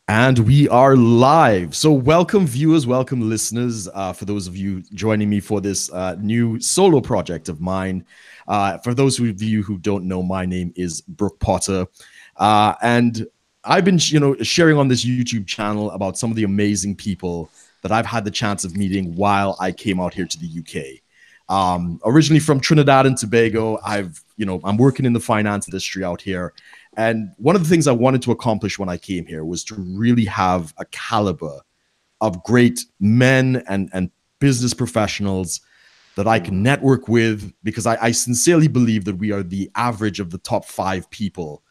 And we are live. So, welcome, viewers, welcome, listeners. For those of you joining me for this new solo project of mine. For those of you who don't know, my name is Brook Potter. And I've been, sharing on this YouTube channel about some of the amazing people that I've had the chance of meeting while I came out here to the UK. Originally from Trinidad and Tobago, I'm working in the finance industry out here. And one of the things I wanted to accomplish when I came here was to really have a caliber of great men and business professionals that I can network with, because I sincerely believe that we are the average of the top 5 people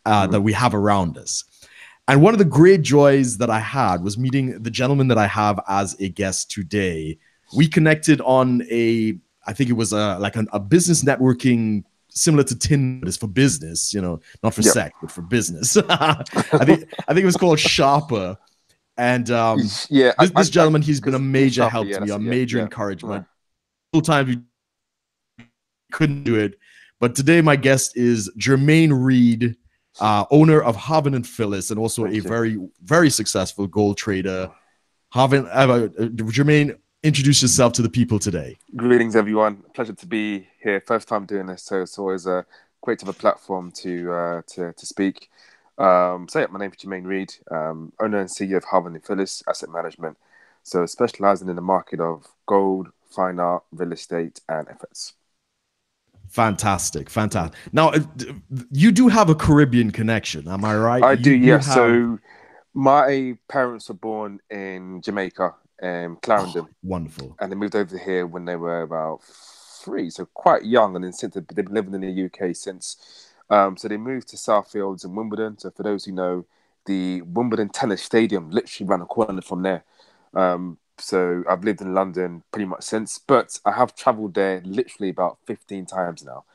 that we have around us. And one of the great joys that I had was meeting the gentleman that I have as a guest today. We connected on I think it was a business networking similar to Tinder, but it's for business, not for sex, but for business. I think it was called Sharper. And this gentleman, he's been a major help to me, a major encouragement. Full time we couldn't do it, but today my guest is Jermaine Reid, owner of Harven Phyllis, and also a very, very successful gold trader. Jermaine, introduce yourself to the people today. Greetings, everyone. Pleasure to be here. First time doing this, so it's always great to have a platform to speak. My name is Jermaine Reid, owner and CEO of Harven Phyllis Asset Management. So specializing in the market of gold, fine art, real estate, and FX. Fantastic. Now, you do have a Caribbean connection, am I right? I do, yes. So my parents were born in Jamaica. Clarendon. Oh, wonderful. And they moved over here when they were about 3, so quite young. And then since they've been living in the UK since. So they moved to Southfields and Wimbledon. So for those who know, the Wimbledon Tennis Stadium literally ran a corner from there. So I've lived in London pretty much since, but I have travelled there literally about 15 times now.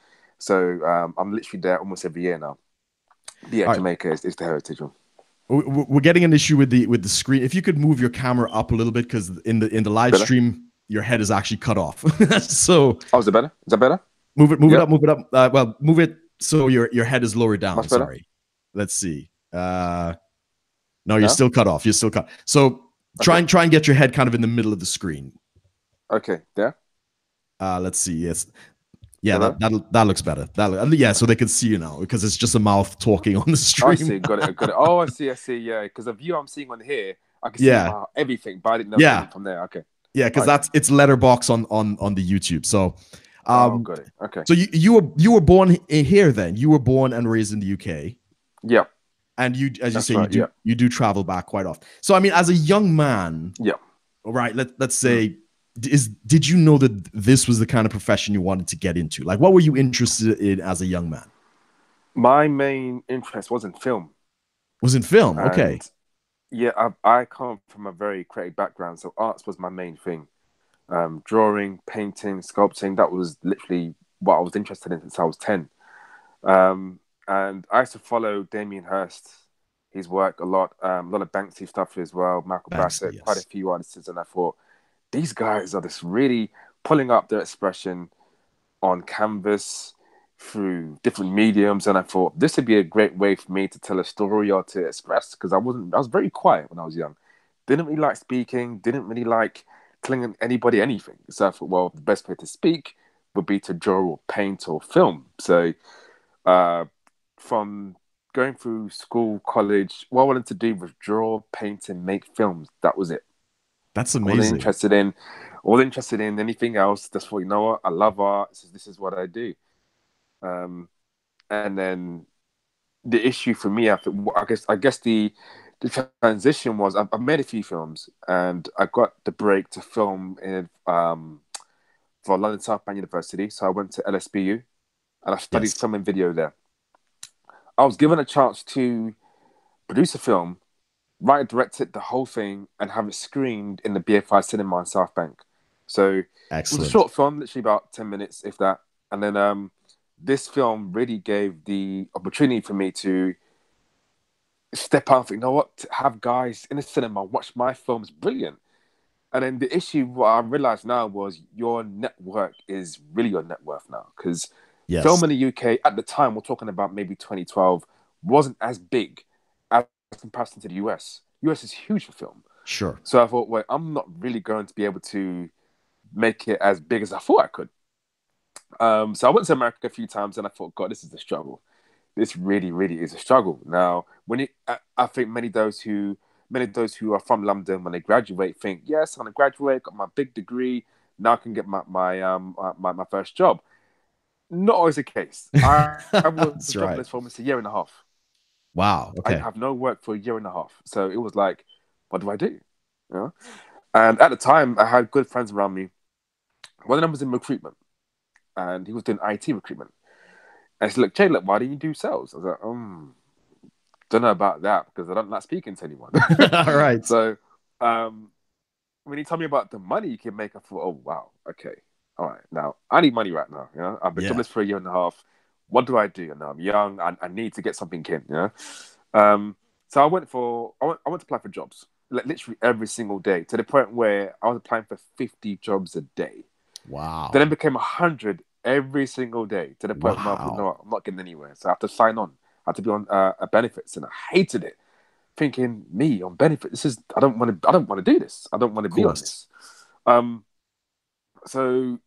So I'm literally there almost every year now. But yeah, Jamaica is the heritage one. We're getting an issue with the screen. If you could move your camera up a little bit, because in the live stream, your head is actually cut off. So, is it better? Is that better? Move it up. Well, move it so your head is lower down. Sorry. Let's see. No, you're still cut off. You're still cut. So try and get your head kind of in the middle of the screen. Okay. There. Let's see. Yes. Yeah, that looks better. So they can see you now, because it's just a mouth talking on the stream. I see, got it. Oh, I see. Yeah, because the view I'm seeing on here, I can see everything, but I didn't know from there. Okay. Yeah, because it's letterbox on the YouTube. So, got it. Okay. So you were born here then? You were born and raised in the UK. Yeah. And you do travel back quite often. So I mean, as a young man, all right, let's say. Did you know that this was the kind of profession you wanted to get into? Like, what were you interested in as a young man? My main interest was in film. Was in film? Okay. Yeah, I come from a very creative background, so arts was my main thing. Drawing, painting, sculpting, that was literally what I was interested in since I was 10. And I used to follow Damien Hirst, his work a lot of Banksy stuff as well, Michael Bassett, quite a few artists, and I thought, these guys are just really pulling up their expression on canvas through different mediums. And I thought this would be a great way for me to tell a story or to express, because I was very quiet when I was young. Didn't really like speaking, didn't really like telling anybody anything. So I thought, well, the best way to speak would be to draw or paint or film. So from going through school, college, what I wanted to do was draw, paint, and make films. That was it. That's amazing. Wasn't interested in anything else. Just thought, you know what? I love art. This is what I do. And then the issue for me, I guess the transition was I've made a few films, and I got the break to film in for London South Bank University. So I went to LSBU, and I studied film and video there. I was given a chance to produce a film, write, direct it, the whole thing, and have it screened in the BFI cinema in South Bank. So Excellent. It was a short film, literally about 10 minutes, if that. And then this film really gave the opportunity for me to step out and think, you know what, to have guys in the cinema watch my film is brilliant. And then the issue, what I realized now was your network is really your net worth now. Because film in the UK, at the time, we're talking about maybe 2012, wasn't as big as comparison to the US. US is huge for film. Sure. So I thought, well, I'm not really going to be able to make it as big as I thought I could. So I went to America a few times, and I thought, God, this is a struggle. This really, really is a struggle. Now, I think many of those who are from London, when they graduate, think, yes, I'm gonna graduate, got my big degree, now I can get my first job. Not always the case. I was That's right. jobless for almost a year and a half. Wow. I Okay. have no work for a year and a half. So it was like, what do I do? You know? And at the time, I had good friends around me. One of them was in recruitment, and he was doing IT recruitment. And he said, look, Jay, look, why don't you do sales? I was like, don't know about that because I don't like speaking to anyone. All right. So when he told me about the money you can make, I thought, oh, wow, okay. All right. Now, I need money right now. You know? I've been Yeah. jobless for a year and a half. What do I do? Now I'm young. I need to get something in. You know? So I went to apply for jobs, like literally every single day, to the point where I was applying for 50 jobs a day. Wow. Then it became 100 every single day, to the point where I thought, Wow. no, I'm not getting anywhere. So I have to sign on. I have to be on benefits, and I hated it. Thinking, me on benefits, I don't want to do this. I don't want to Of be on course. this. So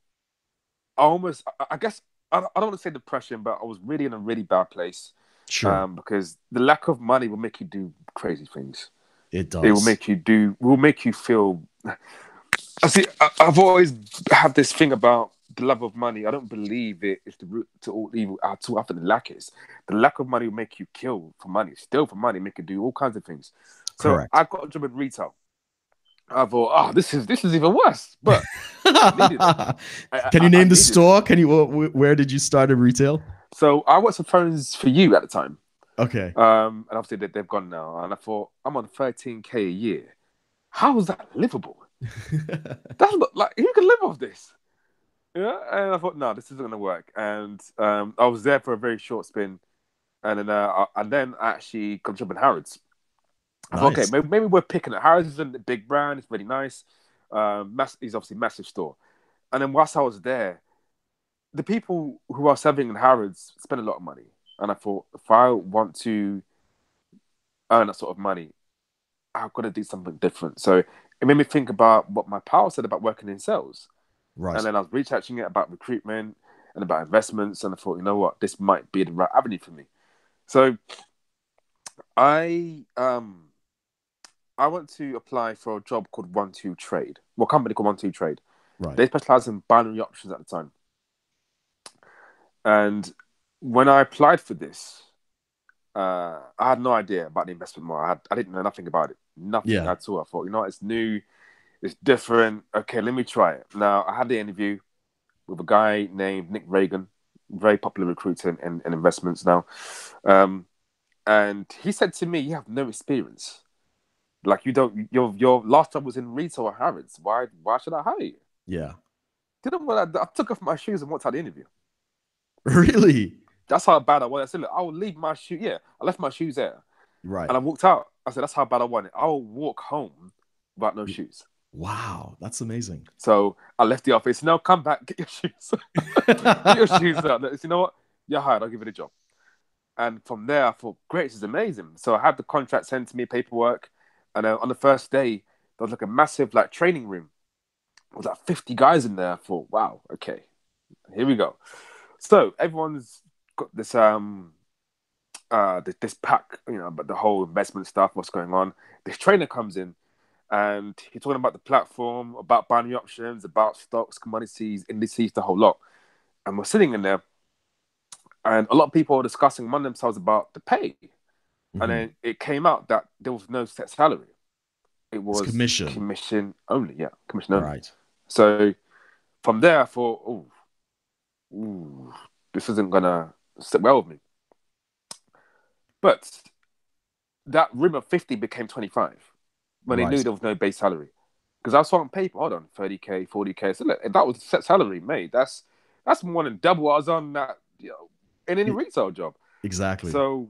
I guess I don't want to say depression, but I was really in a really bad place. Sure. Because the lack of money will make you do crazy things. It It will does. make you feel. I've always had this thing about the love of money. I don't believe it is the root to all evil at all. I think the lack is. The lack of money will make you kill for money, steal for money, make you do all kinds of things. So Correct. I got a job in retail. I thought, this is even worse, but I needed it. Can you I name the needed it. store? Can you where did you start in retail? So I worked for Phones for You at the time. Okay. And obviously they've gone now. And I thought, I'm on 13K a year. How is that livable? That's not like, who can live off this? Yeah, and I thought, no, this isn't going to work. And I was there for a very short spin, and then I actually got a job in Harrods. I thought, okay, Nice. maybe we're picking it. Harrods isn't a big brand; it's really nice. He's obviously a massive store. And then whilst I was there, the people who are serving in Harrods spend a lot of money, and I thought, if I want to earn that sort of money, I've got to do something different. So it made me think about what my pal said about working in sales. And Right. then I was researching it about recruitment and about investments, and I thought, you know what, this might be the right avenue for me. So I I went to apply for a job called One Two Trade. Well, a company called One Two Trade. Right. They specialize in binary options at the time. And when I applied for this, I had no idea about the investment more. I didn't know nothing about it, nothing Yeah. at all. I thought, you know, it's new, it's different. Okay, let me try it. Now I had the interview with a guy named Nick Reagan, very popular recruiter in investments now. Um, and he said to me, "You have no experience. Like you don't. Your last job was in retail at Harrods. Why should I hire you?" Yeah. Didn't what I took off my shoes and walked out the interview. Really? That's how bad I was. I said, "Look, I will leave my shoe. Yeah, I left my shoes there, Right. and I walked out. I said, that's how bad I want it. I will walk home without no shoes." Wow, that's amazing. So I left the office. Now come back, get your shoes, get your shoes out. You know what? You're hired. I'll give you the job. And from there, I thought, great, this is amazing. So I had the contract sent to me, paperwork. And on the first day, there was like a massive like training room. There was like 50 guys in there. I thought, wow, okay, here we go. So everyone's got this pack, you know, about the whole investment stuff, what's going on. This trainer comes in and he's talking about the platform, about binary options, about stocks, commodities, indices, the whole lot. And we're sitting in there, and a lot of people are discussing among themselves about the pay. And Mhm. then it came out that there was no set salary. It It's was commission. commission only. Yeah, commission only. Right. So from there, I thought, oh, ooh, this isn't gonna sit well with me. But that room of 50 became 25 when they Right. knew there was no base salary. Because I saw on paper, hold on, 30K, 40K. So look, if that was set salary made, that's more than double what I was on that, you know, in any E- retail job. Exactly. So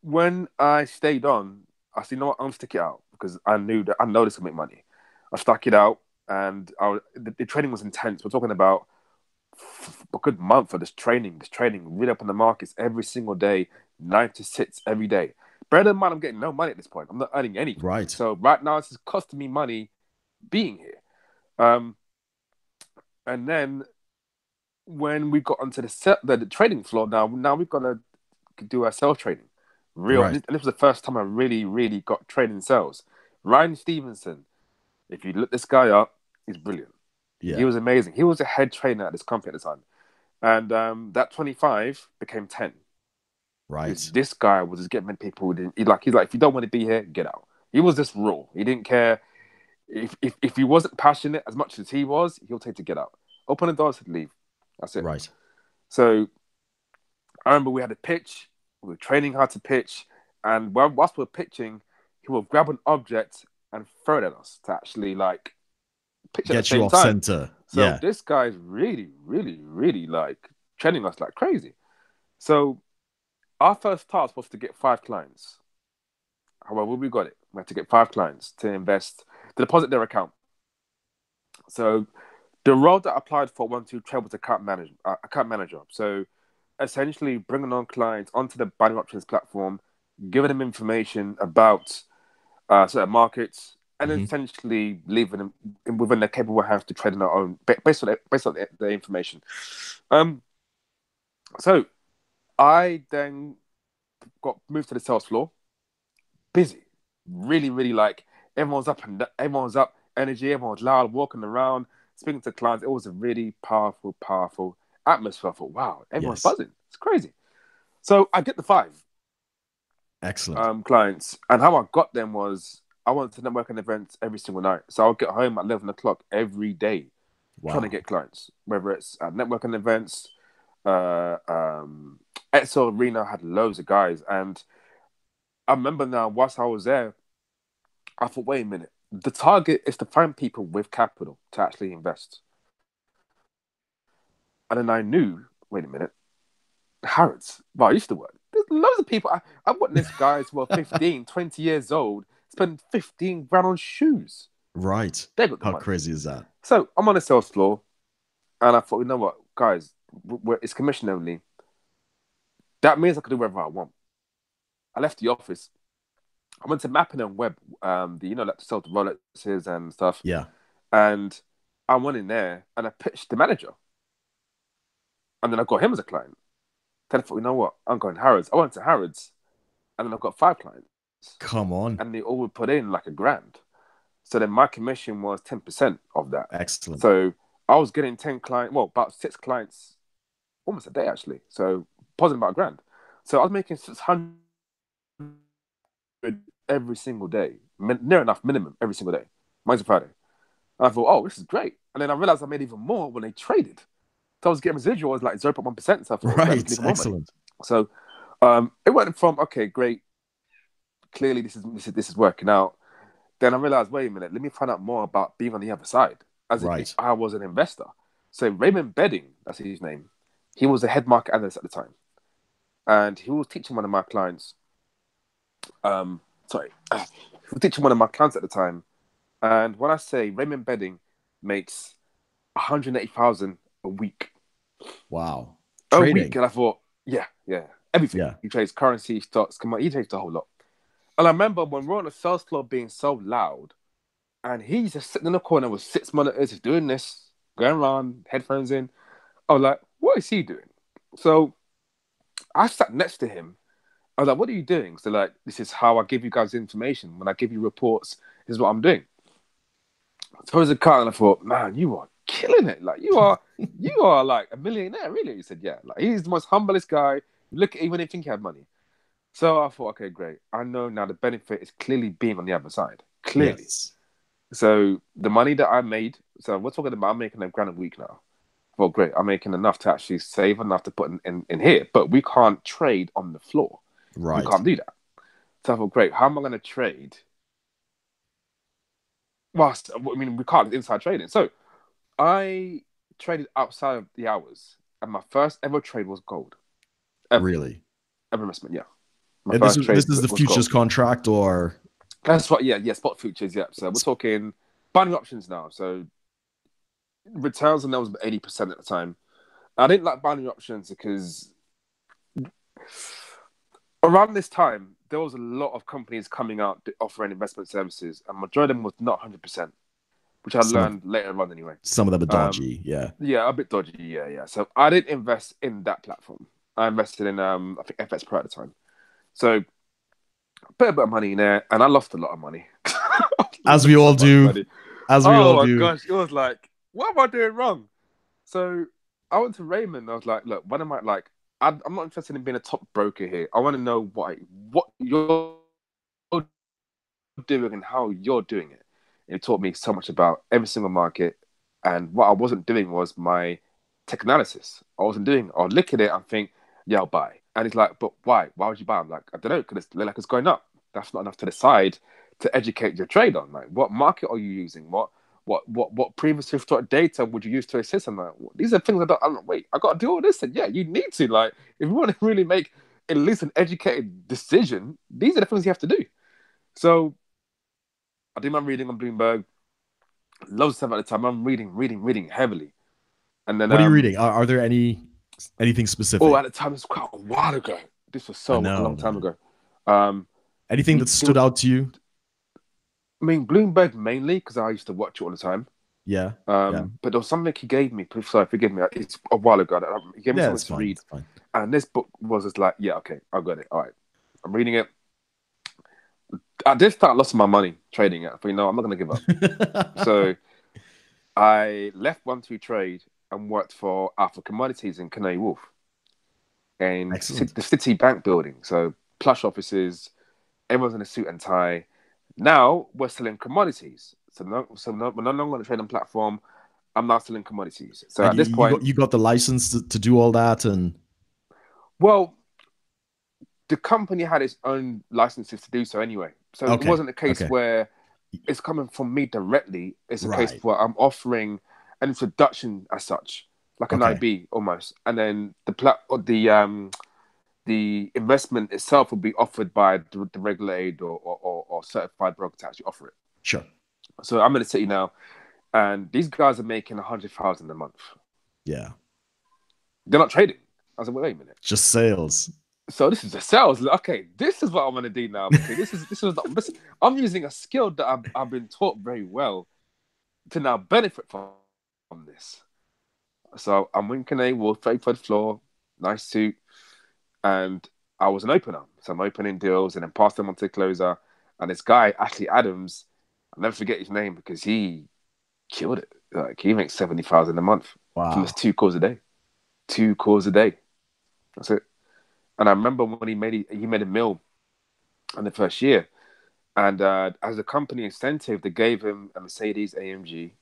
when I stayed on, I said, you know what, I'm gonna stick it out because I know this will make money. I stuck it out, and the training was intense. We're talking about a good month of this training, read up on the markets every single day, 9 to 6 every day. bear in mind, I'm getting no money at this point. I'm not earning anything. Right. So right now, this is costing me money being here. And then when we got onto the trading floor, now we've got to do our sales trading. Right. And this was the first time I really got trading sales. Ryan Stevenson, if you look this guy up, he's brilliant. Yeah. He was amazing. He was a head trainer at this company at the time. And that 25 became 10. Right. This guy was just getting people who didn't. He's like, if you don't want to be here, get out. He was just raw. He didn't care if he wasn't passionate as much as he was. He'll take to get out. Open the doors and leave. That's it. Right. So I remember we had a pitch. We were training how to pitch, and whilst we were pitching, he would grab an object and throw it at us to actually like pitch at the same time. Center. So this guy's really like training us like crazy. So our first task was to get 5 clients. However, we got it. We had to get 5 clients to deposit their account. So the role that I applied for 1-2 was account manager. So essentially bringing on clients onto the buying options platform, giving them information about certain markets, and then essentially leaving them within their capable hands to trade on their own based on the information. So I then got moved to the sales floor. Busy, really like everyone's up, energy, everyone's loud, walking around, speaking to clients. It was a really powerful atmosphere. I thought, wow, everyone's buzzing. It's crazy. So I get the 5 excellent clients, and how I got them was I went to networking events every single night. So I'll get home at 11 o'clock every day, trying to get clients, whether it's at networking events. Excel Arena had loads of guys, and I remember now, whilst I was there, I thought, wait a minute, the target is to find people with capital to actually invest. And then I knew, wait a minute, Harrods, where I used to work, there's loads of people. I witnessed guys who are 15, 20 years old spend 15 grand on shoes. Right. They got the How money. crazy is that? So I'm on the sales floor, and I thought, you know what, guys, it's commission only. That means I can do whatever I want. I left the office. I went to Mapping and Web, like to sell the Rolexes and stuff. Yeah. And I went in there and I pitched the manager. And then I got him as a client. Then I thought, you know what? I'm going Harrods. I went to Harrods, and then I've got 5 clients. Come on. And they all would put in like $1,000. So then my commission was 10% of that. Excellent. So I was getting 10 clients, about 6 clients almost a day actually. So positive about $1,000. So I was making 600 every single day, near enough minimum every single day, Monday to Friday. And I thought, oh, this is great. And then I realized I made even more when they traded. So I was getting residuals like 0.1%. So I thought, right, excellent. So it went from, okay, great. Clearly, this is working out. Then I realized, wait a minute, let me find out more about being on the other side, as if I was an investor. So Raymond Bedding, that's his name, he was the head market analyst at the time. And he was teaching one of my clients. He was teaching one of my clients at the time. And when I say Raymond Bedding makes 180,000 a week. Wow. A week. And I thought, yeah, everything. Yeah. He trades currency, stocks, he trades the whole lot. And I remember when we were on the sales floor being so loud, and he's just sitting in the corner with 6 monitors, he's doing this, going around, headphones in. I was like, what is he doing? So I sat next to him. I was like, what are you doing? So like, this is how I give you guys information. When I give you reports, this is what I'm doing. So I was a car, and I thought, man, you are killing it. Like you are like a millionaire, really. He said, yeah. Like he's the most humblest guy. Look at him when he think he had money. So I thought, okay, great. I know now the benefit is clearly being on the other side. Clearly. Yes. So the money that I made, so we're talking about I'm making $1,000 a week now. Well, great. I'm making enough to actually save enough to put in here. But we can't trade on the floor. Right. We can't do that. So I thought, great. How am I going to trade? Well, I mean, we can't inside trading. So I traded outside of the hours. And my first ever trade was gold. Ever. Really? Ever investment, yeah. And this is the futures contract, or that's what? Yeah, spot futures. Yeah. So we're talking buying options now. So returns on that was 80% at the time. I didn't like buying options because Around this time, there was a lot of companies coming out offering investment services, and majority of them was not 100%, which I Some of learned later on anyway. some of them are Um, dodgy. Yeah. yeah, a bit dodgy. Yeah, yeah. So I didn't invest in that platform. I invested in I think FX Pro at the time. So put a bit of money in there, and I lost a lot of money. As we Lost so all much do. money. As we all Oh my do. gosh, it was like, what am I doing wrong? So I went to Raymond. I was like, look, what am I like? I'm not interested in being a top broker here. I want to know what you're doing and how you're doing it. It taught me so much about every single market. And what I wasn't doing was my tech analysis. I wasn't doing it. I'll look at it and think, yeah, I'll buy. And he's like, but why? Why would you buy? I'm like, I don't know, because it's like it's going up. That's not enough to decide to educate your trade on. Like, what market are you using? What previous historic data would you use to assist? I'm like, well, these are things I'm like, wait, I got to do all this. And yeah, you need to. Like, if you want to really make at least an educated decision, these are the things you have to do. So I do my reading on Bloomberg. Loads of stuff at the time. I'm reading heavily. And then What are you reading? Are there anything oh, specific? at the time it's quite a while ago. This was I so a know, long time man. ago. Um, Anything that there stood was, out to you? I mean, Bloomberg mainly because I used to watch it all the time. Yeah. Yeah. But there was something he gave me. Sorry, forgive me. It's a while ago. He gave me Yeah, something it's to fine. read, It's fine. and this book was just like, yeah, okay, I got it. All right, I'm reading it. I did start lost my money trading it. But I'm not gonna give up. So I left 1-2 Trade and worked for Alpha Commodities in Canary Wharf in Excellent. the City Bank building. So plush offices, everyone's in a suit and tie. Now we're selling commodities. We're no longer on a trading platform. I'm now selling commodities. So And at you, this you point, got you got the license to do all that, and well, the company had its own licenses to do so anyway. So it okay, wasn't a case okay, where it's coming from me directly. It's a case right, where I'm offering an introduction as such, like an okay, IB almost, and then the investment itself will be offered by the regulated or certified broker to actually offer it. sure, So I'm in the city now, and these guys are making 100,000 a month. yeah, They're not trading. I was like, wait a minute. just sales. So this is the sales. Okay, this is what I'm gonna do now. Okay, I'm using a skill that I've been taught very well to now benefit from this. So I'm winking a Wolf, 34th floor, nice suit, and I was an opener. So I'm opening deals and then pass them on to the closer. And this guy, Ashley Adams, I'll never forget his name because he killed it. Like he makes 70,000 a month from his Wow. 2 calls a day. 2 calls a day. That's it. And I remember when he made a mill in the first year. And as a company incentive, they gave him a Mercedes AMG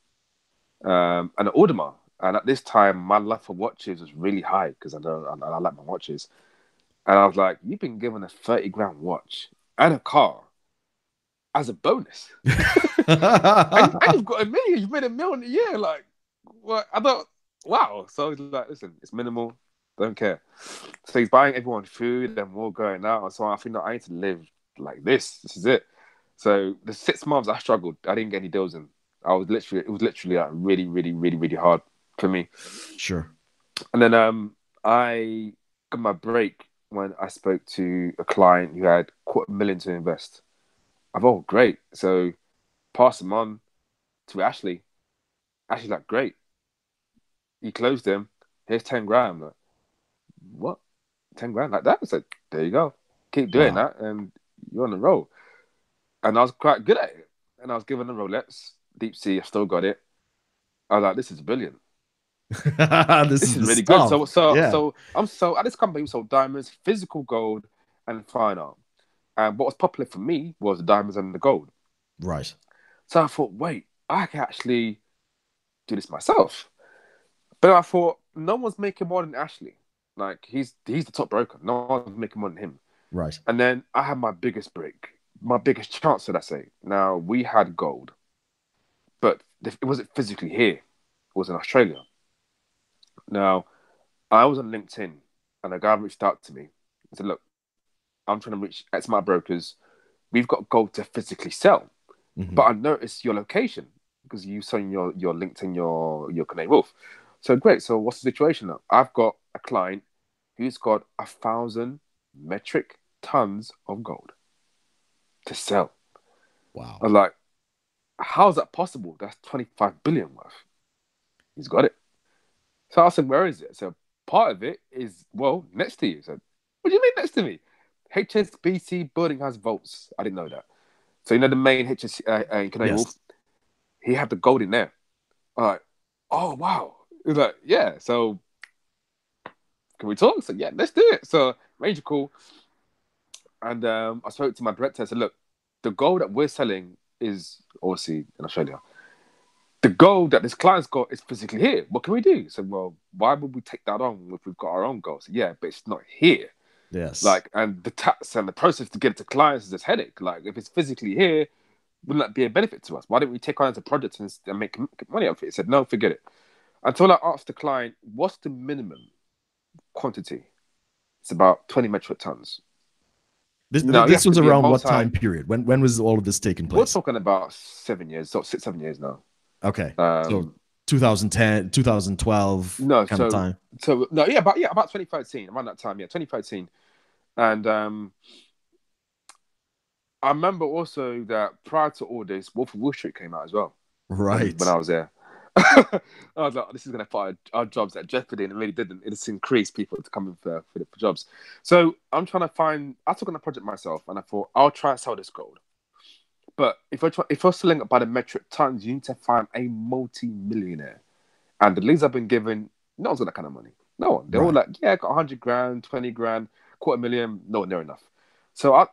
and an Audemars. And at this time, my love for watches was really high because I like my watches. And I was like, "You've been given a 30 grand watch and a car as a bonus, and you've got 1 million. You've made 1 million a year. Like, what? I thought, wow." So he's like, "Listen, it's minimal. Don't care." So he's buying everyone food and we're all going out. And so I think that I need to live like this. This is it. So the 6 months I struggled. I didn't get any deals in. It was literally like really, really, really, really hard for me. Sure. And then I got my break when I spoke to a client who had 250,000 to invest. I thought, oh, great. So pass them on to Ashley. Ashley's like, great. You closed him. Here's 10 grand. I'm like, what? 10 grand like that? I said, there you go. Keep doing Wow. that and you're on the roll. And I was quite good at it. And I was given the Rolex, Deep Sea, I still got it. I was like, this is brilliant. This This is is the really good. stuff. Yeah. So at this company we sold diamonds, physical gold, and fine art. And what was popular for me was the diamonds and the gold. Right. So I thought, wait, I can actually do this myself. But I thought, no one's making more than Ashley. Like he's the top broker. No one's making more than him. Right. And then I had my biggest break, my biggest chance, should I say. Now we had gold, but it wasn't physically here. It was in Australia. Now I was on LinkedIn and a guy reached out to me and said, look, I'm trying to reach X amount of brokers. We've got gold to physically sell. But Hmm. I noticed your location because you saw in your LinkedIn, your Canary Wolf. So great. So what's the situation now? I've got a client who's got 1,000 metric tons of gold to sell. I Wow. was like, how is that possible? That's 25 billion worth. He's got it. So I asked him, where is it? So part of it is, well, next to you. So, what do you mean next to me? HSBC building has vaults. I didn't know that. So, you know, the main HSBC in Canary Wharf, Yes. he had the gold in there. I'm like, oh, wow. He's like, yeah. So, can we talk? So, yeah, let's do it. So, Ranger call. And I spoke to my director. I said, look, the gold that we're selling is obviously in Australia. The gold that this client's got is physically here. What can we do? So, well, why would we take that on if we've got our own gold? So, yeah, but it's not here. Yes. Like, and the tax and the process to get it to clients is this headache. Like, if it's physically here, wouldn't that be a benefit to us? Why don't we take on as a project and make money off it? He said, no, forget it. Until I asked the client, what's the minimum quantity? It's about 20 metric tons. No, you This have to was be a around what multi. time period? When was all of this taking We're place? talking about 7 years, so 6, 7 years now. Okay. So Um, 2010, 2012 no, kind of so time. so no, yeah, about 2013, around that time, yeah, 2013. And I remember also that prior to all this, Wolf of Wall Street came out as well when Right. I was there. I was like, this is going to put our jobs at jeopardy, and it really didn't. It just increased people to come in for jobs. So I'm trying to find. I took on a project myself, and I thought I'll try and sell this gold. But if you're selling it by the metric tons, you need to find a multi-millionaire. And the leads I've been given, no one's got that kind of money. No one. They're all Right. like, yeah, I got 100 grand, 20 grand, quarter million. No, near enough. So I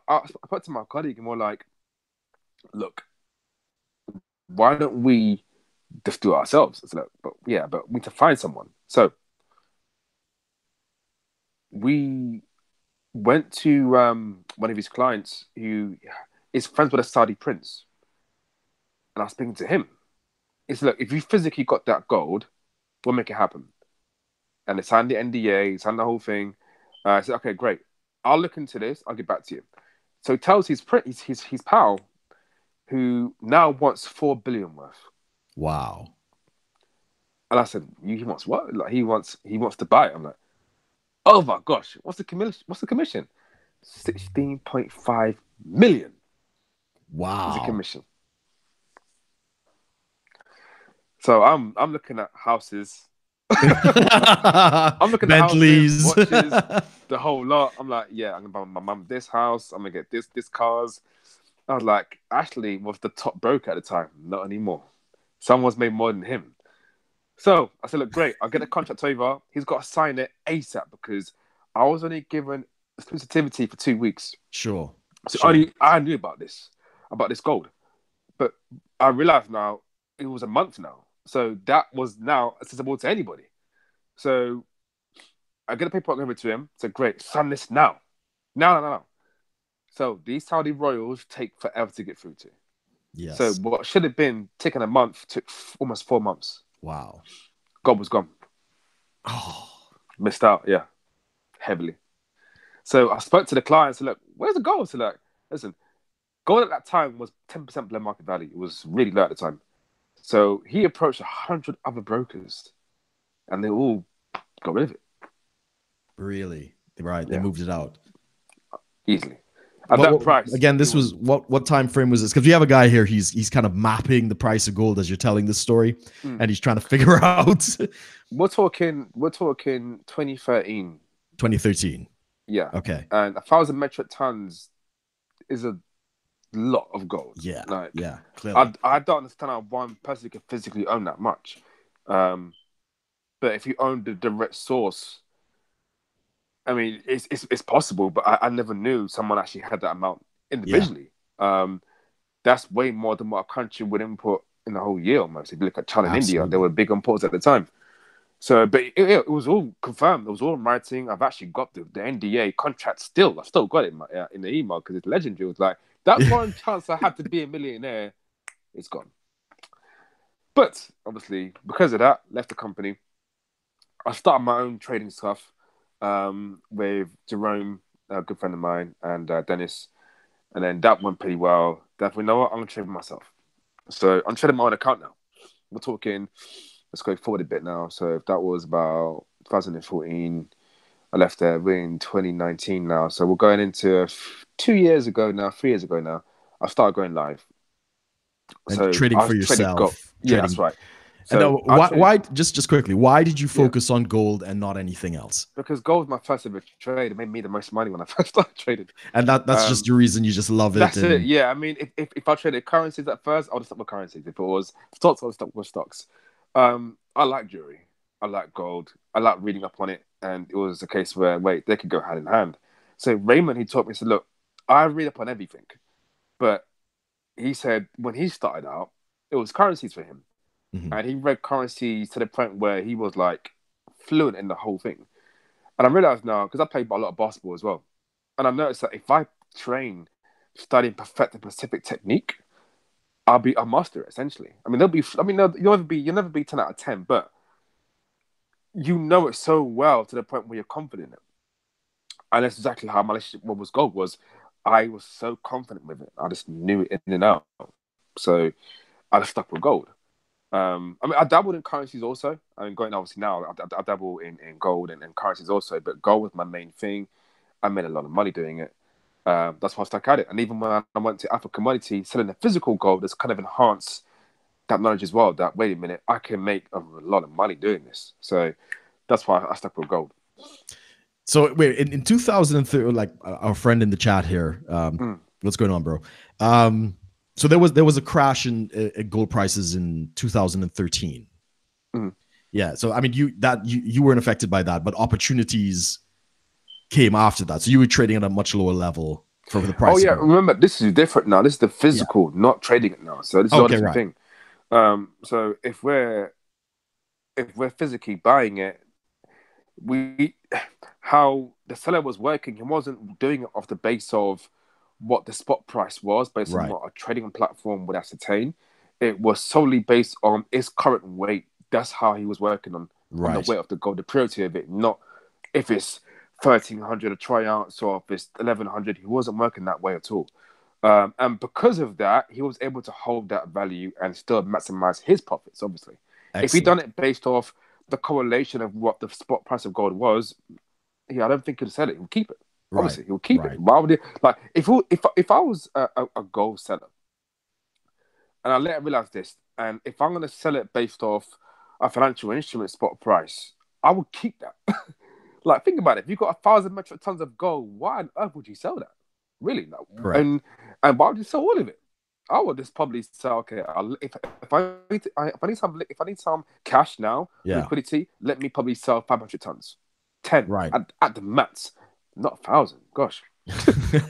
put to my colleague and we're like, look, why don't we just do it ourselves? It's like, but yeah, but we need to find someone. So we went to one of his clients who is friends with a Saudi prince. And I was speaking to him. It's look, if you physically got that gold, we'll make it happen. And they signed the NDA, signed the whole thing. I said, okay, great. I'll look into this. I'll get back to you. So he tells his pal, who now wants 4 billion worth. Wow. And I said, he wants what? Like he wants to buy it. I'm like, oh my gosh, what's the commission? What's the commission? 16.5 million is the Wow. commission. So I'm looking at houses. I'm looking at houses, Bentleys. watches, the whole lot. I'm like, yeah, I'm gonna buy my mum this house. I'm gonna get this cars. I was like, Ashley was the top broker at the time. Not anymore. Someone's made more than him. So I said, look, great. I'll get the contract over. He's got to sign it ASAP because I was only given exclusivity for 2 weeks. Sure. So Sure. I knew about this gold. But I realized now it was a month now. So that was now accessible to anybody. So I get the paperwork over to him. So great, sign this now. No. So these Saudi royals take forever to get through to. So Yes. what should have been taking a month took almost 4 months. Wow. God was gone. Oh. Missed out, yeah, heavily. So I spoke to the client and said, look, where's the gold? So like, listen, gold at that time was 10% below market value. It was really low at the time. So he approached 100 other brokers and they all got rid of it. Really? Right. They Yeah, moved it out. easily. At that price, Again, it this was. was what time frame was this? Because we have a guy here, he's kind of mapping the price of gold as you're telling this story, Mm. and he's trying to figure out We're talking 2013. 2013. Yeah. Okay. And 1,000 metric tons is a lot of gold. Yeah. Like Yeah. Clearly. I don't understand how one person can physically own that much. But if you own the direct source, I mean, it's possible, but I never knew someone actually had that amount Yeah. individually. That's way more than what a country would import in the whole year almost. If you look at China and India, they Absolutely. were big imports at the time. So, but it was all confirmed. It was all in writing. I've actually got the NDA contract still. I've still got it in the email because it's legendary. It was like, that one chance I had to be a millionaire, it's gone. But obviously, because of that, left the company. I started my own trading stuff with Jerome, a good friend of mine, and Dennis. And then that went pretty well. Definitely, you know what? I'm going to trade myself. So I'm trading my own account now. We're talking, let's go forward a bit now. So if that was about 2014, I left there in 2019 now. So we're going into 2 years ago now, 3 years ago now. I started going live. And So trading I for was trading gold. yourself, Yeah, that's trading. right. And So I traded, why just quickly, why did you yeah, focus on gold and not anything else? because gold was my first ever trade. It made me the most money when I first started trading. And that's just Um, your reason, you just love it. that's it. And Yeah, I mean, if I traded currencies at first, I would have stuck with currencies. If it was stocks, I would stuck with stocks. I like jewelry. I like gold. I like reading up on it. And it was a case where, wait, they could go hand in hand. So Raymond, he taught me, said, look, I read up on everything. But he said when he started out, it was currencies for him. mhm, And he read currencies to the point where he was like fluent in the whole thing. And I realized now, because I played a lot of basketball as well. And I noticed that if I train, study, and perfect a specific technique, I'll master it essentially. I mean, you'll never be 10 out of 10, but you know it so well to the point where you're confident in it. And that's exactly how my relationship was gold was. I was so confident with it. I just knew it in and out. So I just stuck with gold. I mean, I dabbled in currencies also. I mean, going obviously now, I dabble in gold and currencies also, but gold was my main thing. I made a lot of money doing it. That's why I stuck at it. And even when I went to Alpha Commodity, selling the physical gold, has kind of enhanced that knowledge as well. That wait a minute, I can make a lot of money doing this. So that's why I stuck with gold. so wait, in 2003, like our friend in the chat here, Mm, what's going on, bro? So there was a crash in gold prices in 2013. mm. Yeah, so I mean, you weren't affected by that, but opportunities came after that. So you were trading at a much lower level for the Oh price of yeah, gold. remember this is different now. This is the Yeah. physical, not trading it now. So this is all a Okay. different Right. thing. So if we're physically buying it, we how the seller was working, he wasn't doing it off the base of what the spot price was, based on Right. what a trading platform would ascertain. It was solely based on its current weight. That's how he was working on the Right. weight of the gold, the purity of it, not if it's 1,300 a troy ounce or if it's 1,100. He wasn't working that way at all. And because of that, he was able to hold that value and still maximize his profits, obviously. If he'd done Excellent. it based off the correlation of what the spot price of gold was, yeah, I don't think he'd sell it. He'll keep it. Right. Obviously, he'll keep it. Right. Why would he? Like, if I was a gold seller and I later realized this, and if I'm going to sell it based off a financial instrument spot price, I would keep that. Like, think about it. If you've got 1,000 metric tons of gold, why on earth would you sell that? Really? No. Correct. And why would you sell all of it? I would just probably say, okay, if I need some cash now, Yeah. liquidity, let me probably sell 500 tons, 10 Right. at the max, not 1,000. Gosh,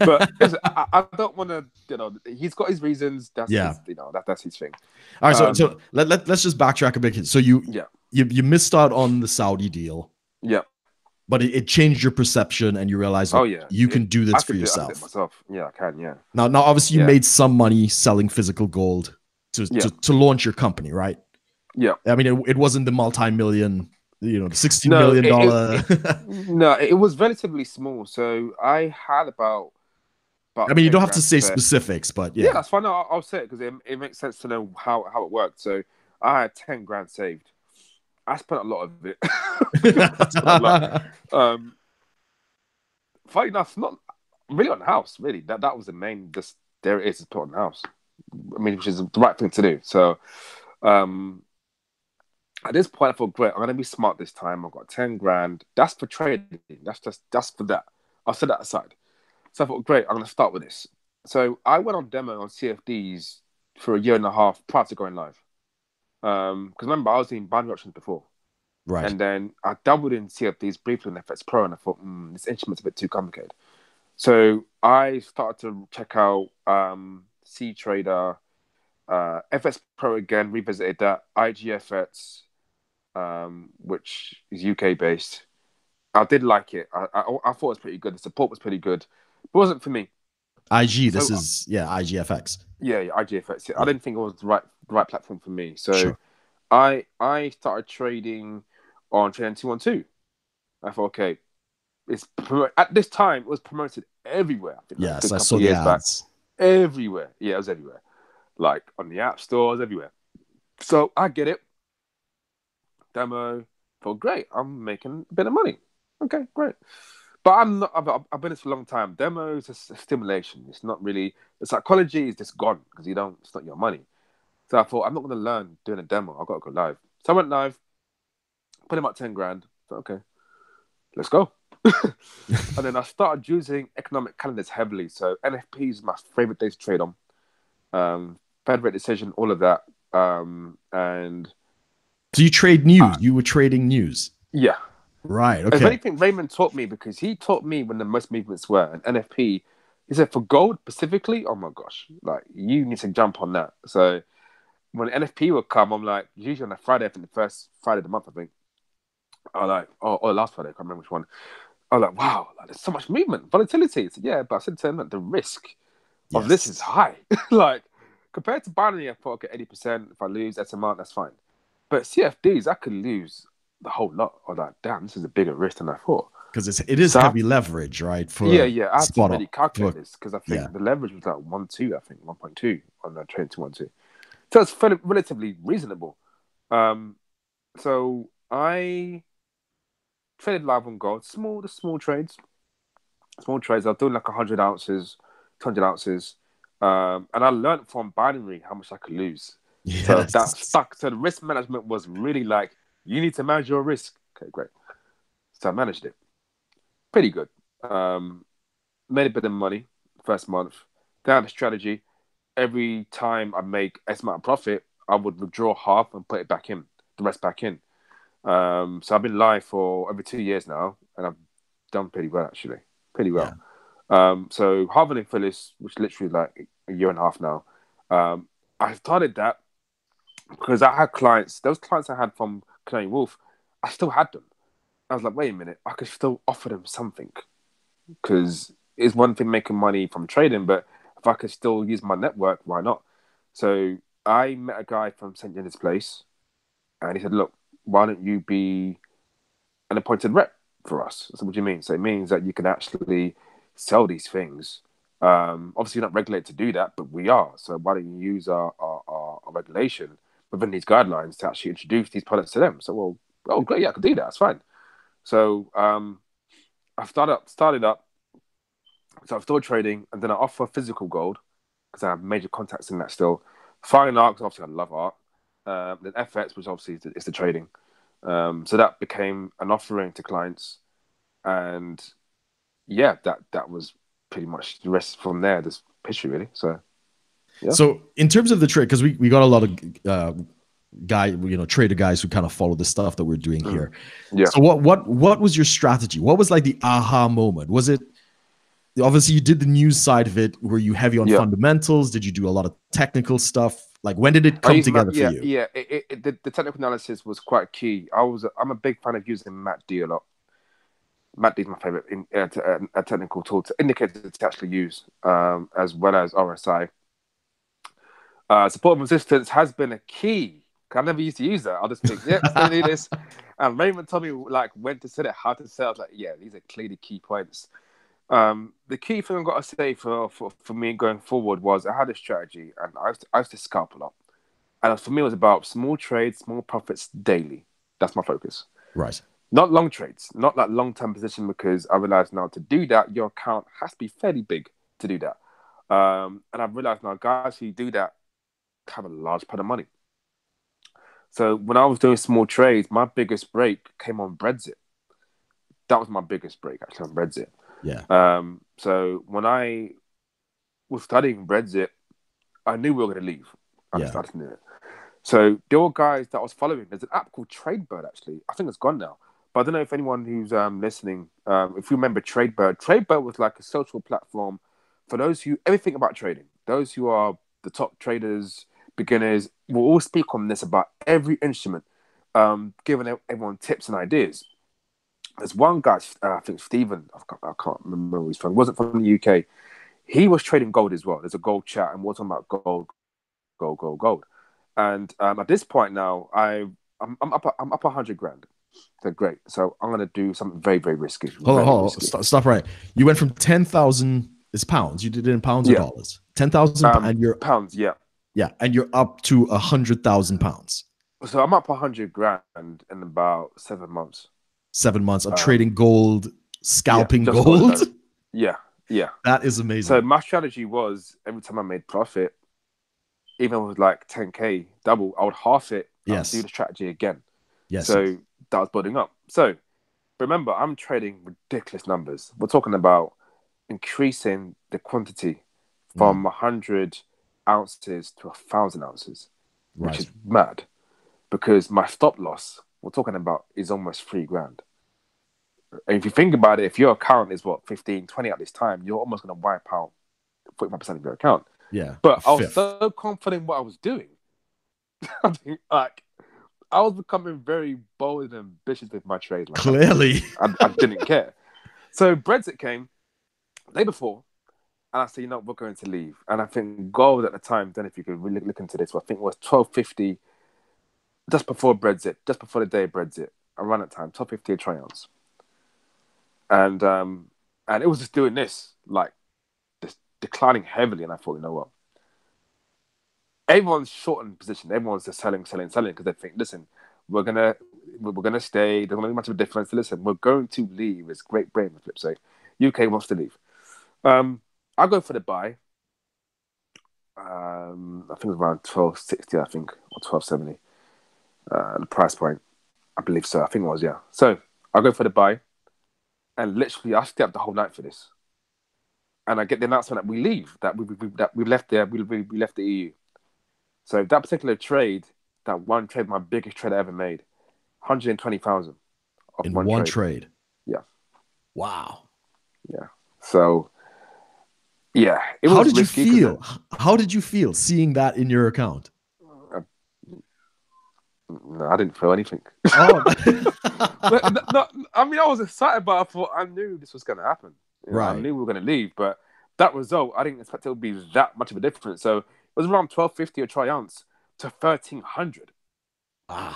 but listen, I don't want to. He's got his reasons. That's Yeah. his. That's his thing. All right. Um, Let's just backtrack a bit. So yeah, you missed out on the Saudi deal, yeah. but it changed your perception, and you realized, Oh look, yeah, you can do this I for could do it. I could do it yourself. myself. Yeah, I can. Yeah, Now, obviously, you yeah, made some money selling physical gold yeah, to launch your company, right? yeah. I mean, it wasn't the multi-million, the $60 No, million dollar. no, it was relatively small. So I had I about mean, you don't 10 have to grand say spare. specifics, but Yeah, yeah. that's fine. No, I'll say it because it makes sense to know how it worked. So I had 10 grand saved. I spent a lot of it. I spent a lot. Um, Funny enough, not really on the house. Really, that was the main. Just there it is, put on the house. I mean, which is the right thing to do. So um, at this point, I thought, great, I'm gonna be smart this time. I've got 10 grand. That's for trading. That's for that. I'll set that aside. So I thought, great, I'm gonna start with this. So I went on demo on CFDs for a year and a half prior to going live. Because remember, I was doing binary options before. Right. And then I doubled in CFDs briefly in FX Pro, and I thought, this instrument's a bit too complicated. So I started to check out C Trader, FX Pro again, revisited that, IGFX, which is UK based. I did like it. I thought it was pretty good. The support was pretty good. It wasn't for me. IG, this So is, yeah, IGFX. yeah, IGFX. I Yeah, didn't think it was the right platform for me. So sure. I started trading on Trading 212. I thought, okay, at this time it was promoted everywhere. I think like a Yes, good I couple saw of the years back, ads. everywhere. Yeah, it was everywhere. Like on the app stores, everywhere. So I get it. Demo. Thought, great, I'm making a bit of money. Okay, great. But I'm not. I've been this for a long time. Demo is just a stimulation. It's not really. The psychology is just gone because you don't. It's not your money. So I thought I'm not going to learn doing a demo. I've got to go live. So I went live, put in about 10 grand. So okay, let's go. And then I started using economic calendars heavily. So NFP is my favorite day to trade on. Fed rate decision, all of that. And So you trade news. You were trading news. yeah. Right. If Okay. anything, Raymond taught me because he taught me when the most movements were. And NFP, he said for gold specifically, oh my gosh, like you need to jump on that. So when NFP would come, I'm like, usually on a Friday, I think the first Friday of the month, I think. I like, or last Friday, I can't remember which one. I was like, wow, like, there's so much movement, volatility. He said, yeah, but I said to him, like, the risk of this is Yes. high. Like, compared to binary, I thought, okay, 80%, if I lose X amount, that's fine. But CFDs, I could lose the whole lot. I was like, damn, this is a bigger risk than I thought. Because it is So heavy leverage, right? yeah, I had to spot really up. calculate this because I think Yeah. the leverage was like 1.2, I think 1.2 on the trade to 1.2. So it's fairly, relatively reasonable. Um, so I traded live on gold, small trades. Small trades. I was doing like 100 ounces, 200 ounces. And I learned from binary how much I could lose. So that Yes. stuck. So the risk management was really like, you need to manage your risk. Okay, great. So I managed it. Pretty good. Made a bit of money first month. Then I had a strategy. Every time I make X amount of profit, I would withdraw half and put it back in, the rest back in. So I've been live for over 2 years now, and I've done pretty well actually, pretty Yeah. well. So Harven Phyllis, which literally like a year and a half now, I started that because I had clients. Those clients I had from Canary Wolf, I still had them. I was like, wait a minute, I could still offer them something because it's one thing making money from trading, but if I could still use my network, why not? So I met a guy from St. Jenny's Place, and he said, look, why don't you be an appointed rep for us? So what do you mean? So it means that you can actually sell these things. Obviously, you're not regulated to do that, but we are. So why don't you use our regulation within these guidelines to actually introduce these products to them? So, well, oh, great, yeah, I can do that. That's fine. So I started up. So I'm still trading, and then I offer physical gold because I have major contacts in that still. Fine art, because obviously I love art. Then FX, which obviously is the trading. So that became an offering to clients, and yeah, that was pretty much the rest from there. This history really. So yeah. So in terms of the trade, because we got a lot of trader guys who kind of follow the stuff that we're doing here. Yeah. So what was your strategy? What was like the aha moment? Was it obviously you did the news side of it? Were you heavy on fundamentals? Did you do a lot of technical stuff? Like when did it come together for you? Yeah. The technical analysis was quite key. I'm a big fan of using Matt D a lot. Matt D is my favorite a technical tool to indicate to actually use, as well as RSI. Support and resistance has been a key. I never used to use that. I'll just think, yeah, it's going to do this. And Raymond told me like when to set it, how to set it. I was like, yeah, these are clearly key points. The key thing I've got to say for me going forward was I had a strategy and I used to scalp a lot. And for me, it was about small trades, small profits daily. That's my focus. Right. Not long trades, not like long-term position, because I realized now to do that, your account has to be fairly big to do that. And I've realized now guys who do that have a large pot of money. So when I was doing small trades, my biggest break came on Brexit. That was my biggest break actually on Brexit. Yeah. So when I was studying Brexit, I knew we were going to leave. I started to know it. So there were guys that I was following. There's an app called TradeBird actually. I think it's gone now. But I don't know if anyone who's listening, if you remember TradeBird. TradeBird was like a social platform for those who everything about trading. Those who are the top traders, beginners, will all speak on this about every instrument, giving everyone tips and ideas. There's one guy, I think Stephen, I can't remember where he's from. He wasn't from the UK. He was trading gold as well. There's a gold chat, and we're talking about gold. And at this point now, I'm up 100 grand. So great. So I'm gonna do something very, very risky. Hold on. Stop right. You went from 10,000 is pounds. You did it in pounds or dollars. 10,000 and you're pounds. Yeah. Yeah, and you're up to 100,000 pounds. So I'm up 100 grand in about 7 months. 7 months of trading gold, scalping just gold. Yeah. That is amazing. So my strategy was every time I made profit, even with like 10K double, I would half it and do the strategy again. So that was building up. So remember, I'm trading ridiculous numbers. We're talking about increasing the quantity from 100 ounces to 1,000 ounces, which is mad. Because my stop loss, we're talking about, is almost $3,000. And if you think about it, if your account is 15, 20 at this time, you're almost going to wipe out 45% of your account. Yeah. But I was so confident in what I was doing. I think, like, I was becoming very bold and ambitious with my trade. Like, clearly. I didn't care. So Brexit came the day before, and I said, you know, we're going to leave. And I think gold at the time, then if you could really look into this, I think it was $12.50 just before Brexit, just before the day of Brexit, around that time, $12.50 a troy ounce. And it was just doing this, like, just declining heavily. And I thought, you know what? Everyone's short in position. Everyone's just selling because they think, listen, we're gonna stay. There's not much of a difference. Listen, we're going to leave. It's Great Britain, for flip's sake. UK wants to leave. I go for the buy. I think it was around 12.60, I think, or 12.70. The price point, I believe so. I think it was, yeah. So I go for the buy, and literally I stay up the whole night for this. And I get the announcement that we leave, that we left there, we left the EU. So that particular trade, that one trade, my biggest trade I ever made, 120,000 in one trade. Yeah. Wow. Yeah. So, yeah. How did you feel? How did you feel seeing that in your account? No, I didn't feel anything. Oh. No, I mean, I was excited, but I thought I knew this was going to happen. You know, I knew we were going to leave, but that result, I didn't expect it would be that much of a difference. So it was around $12.50 a troy ounce to $1,300. Wow.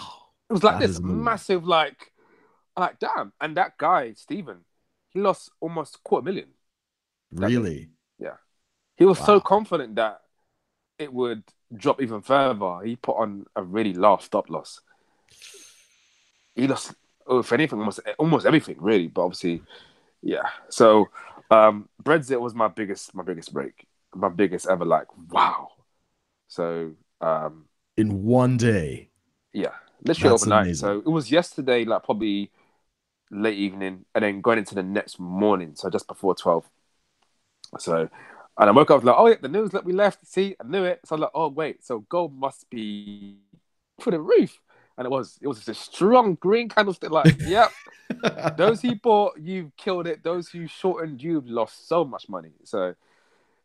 It was like this massive, like, damn. And that guy, Stephen, he lost almost $250,000. Really? Yeah. He was so confident that it would drop even further. He put on a really large stop loss. He lost, if anything, almost everything, really. But obviously, yeah. So Brexit was my biggest break. My biggest ever, like, wow. So in one day. Yeah. Literally overnight. Amazing. So it was yesterday, like probably late evening, and then going into the next morning, so just before 12. So, and I woke up like, oh yeah, the news that we left. See, I knew it. So I'm like, oh wait, so gold must be through the roof, and it was just a strong green candlestick. Like, yep, those who bought, you've killed it. Those who shortened, you've lost so much money. So,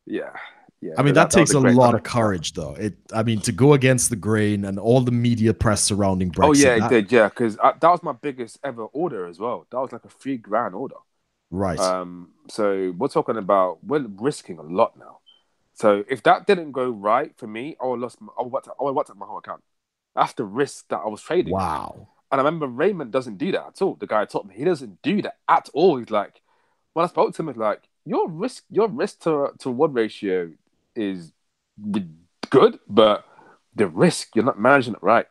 yeah. Yeah, I mean, that takes a lot of courage, though. To go against the grain and all the media press surrounding Brexit. Oh yeah, it did. Yeah, because that was my biggest ever order as well. That was like a $3,000 order. Right. So we're talking about, we're risking a lot now. So if that didn't go right for me, I would wiped out my whole account. That's the risk that I was trading. Wow. And I remember Raymond doesn't do that at all. The guy taught me, he doesn't do that at all. He's like, when I spoke to him, he's like, your risk to reward ratio is good, but the risk, you're not managing it right.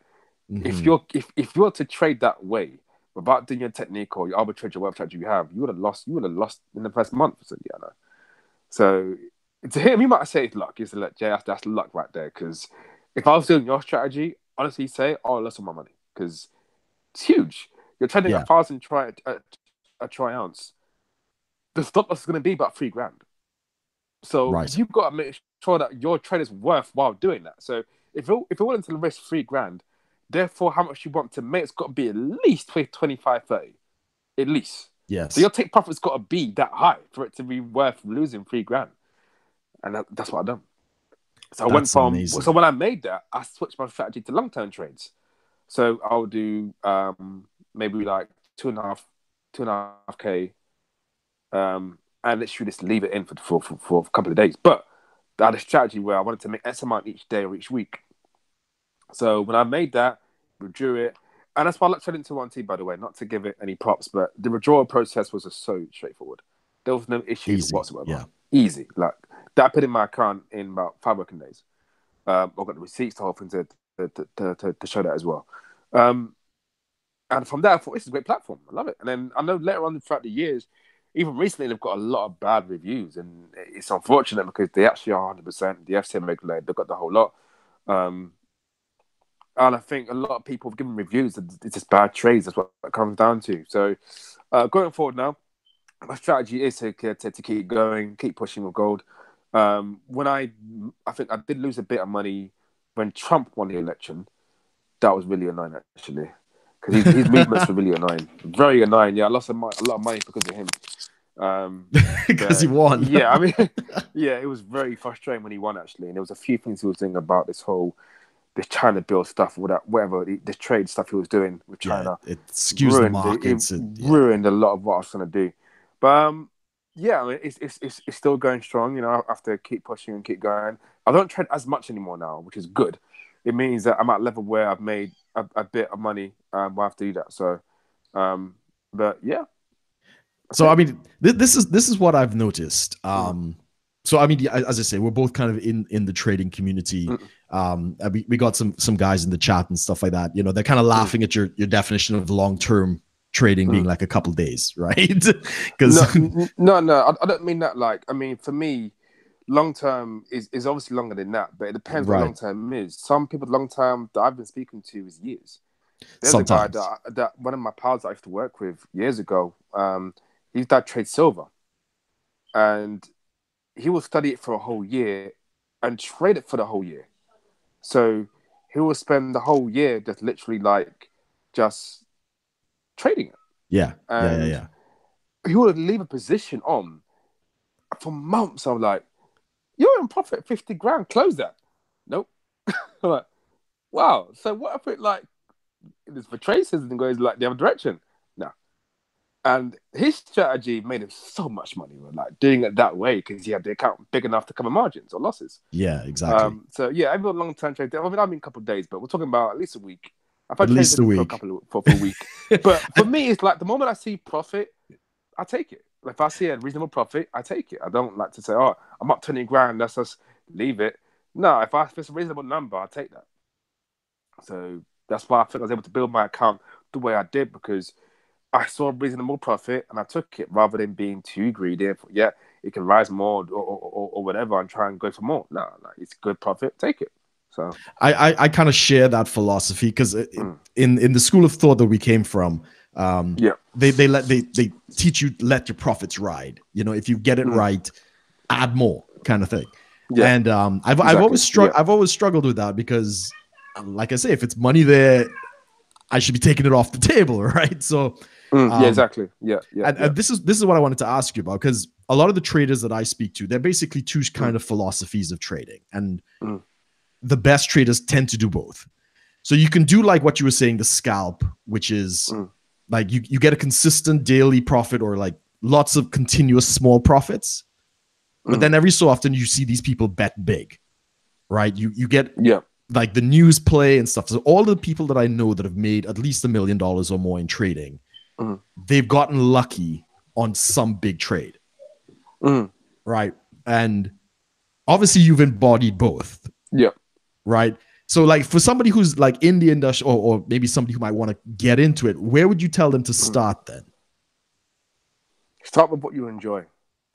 Mm-hmm. If you're to trade that way without doing your technique or your arbitrage or whatever strategy you have, you would have lost in the first month. So yeah, no. So to him, he might say it's luck. He's like, Jay, that's luck right there. Because if I was doing your strategy, honestly, I lost all my money because it's huge. You're trading 1,000 a troy ounce. The stop loss is going to be about $3,000. So you've got to make sure that your trade is worthwhile doing that. So if you're willing to risk $3,000, therefore how much you want to make, it's got to be at least 25, 30. At least. Yes. So your take profit's got to be that high for it to be worth losing $3,000. And that's what I've done. So so when I made that, I switched my strategy to long-term trades. So I'll do maybe like 2.5K, and literally just leave it in for a couple of days. But I had a strategy where I wanted to make X amount each day or each week. So when I made that, withdrew it, and that's why I like trading 2-1T, by the way, not to give it any props, but the withdrawal process was just so straightforward. There was no issues whatsoever. Yeah. Easy. Like that I put in my account in about 5 working days. I've got the receipts to hold to show that as well. And from there, I thought this is a great platform. I love it. And then I know later on throughout the years, even recently, they've got a lot of bad reviews, and it's unfortunate because they actually are 100%. The FCM regulated, they've got the whole lot. Um, and I think a lot of people have given reviews that it's just bad trades. That's what it comes down to. So going forward now, my strategy is to keep going, keep pushing with gold. When I think I did lose a bit of money when Trump won the election. That was really annoying actually, because his movements were really annoying, very annoying. Yeah, I lost a lot of money because of him. Because he won. Yeah, I mean, yeah, it was very frustrating when he won actually, and there was a few things he was doing about this China bill stuff, whatever this trade stuff he was doing with China. It skews the markets. It ruined a lot of what I was trying to do. But yeah, I mean, it's still going strong. You know, I have to keep pushing and keep going. I don't trade as much anymore now, which is good. It means that I'm at a level where I've made a bit of money. I have to do that. So, but yeah. So I mean, this is what I've noticed. So I mean, as I say, we're both kind of in the trading community. We got some guys in the chat and stuff like that. You know, they're kind of laughing at your definition of long-term trading being like a couple of days, right? Because no, I don't mean that. Like, I mean, for me, long term is obviously longer than that, but it depends what long term is. Some people long term that I've been speaking to is years. There's sometimes a guy that one of my pals I used to work with years ago. His dad trades silver, and he will study it for a whole year and trade it for the whole year. So he will spend the whole year just literally like just trading it. Yeah. He would leave a position on for months. I'm like, you're in profit 50 grand, close that. Nope. I'm like, wow. So what if it like this for traces and goes like the other direction? No. And his strategy made him so much money, like doing it that way because he had the account big enough to cover margins or losses. Yeah, exactly. So yeah, everyone long-term trade. I mean, a couple of days, but we're talking about at least a week. I've had traded for a week. But for me, it's like the moment I see profit, I take it. Like if I see a reasonable profit, I take it. I don't like to say, "Oh, I'm up 20 grand. Let's just leave it." No, if it's a reasonable number, I take that. So that's why I think I was able to build my account the way I did because I saw a reasonable profit and I took it rather than being too greedy. Yeah, it can rise more or whatever and try and go for more. No, like it's good profit, take it. So I kind of share that philosophy because in the school of thought that we came from, they teach you let your profits ride. You know, if you get it right, add more kind of thing. Yeah. And I've always struggled with that because, like I say, if it's money there, I should be taking it off the table, right? So yeah, exactly. Yeah. And this is what I wanted to ask you about because a lot of the traders that I speak to, they're basically two kind of philosophies of trading, and the best traders tend to do both. So you can do like what you were saying, the scalp, which is like you get a consistent daily profit or like lots of continuous small profits. But then every so often you see these people bet big, right? You get like the news play and stuff. So all the people that I know that have made at least $1 million or more in trading, they've gotten lucky on some big trade, right? And obviously you've embodied both. Yeah. Right. So like for somebody who's like in the industry or maybe somebody who might want to get into it, where would you tell them to start then? Start with what you enjoy.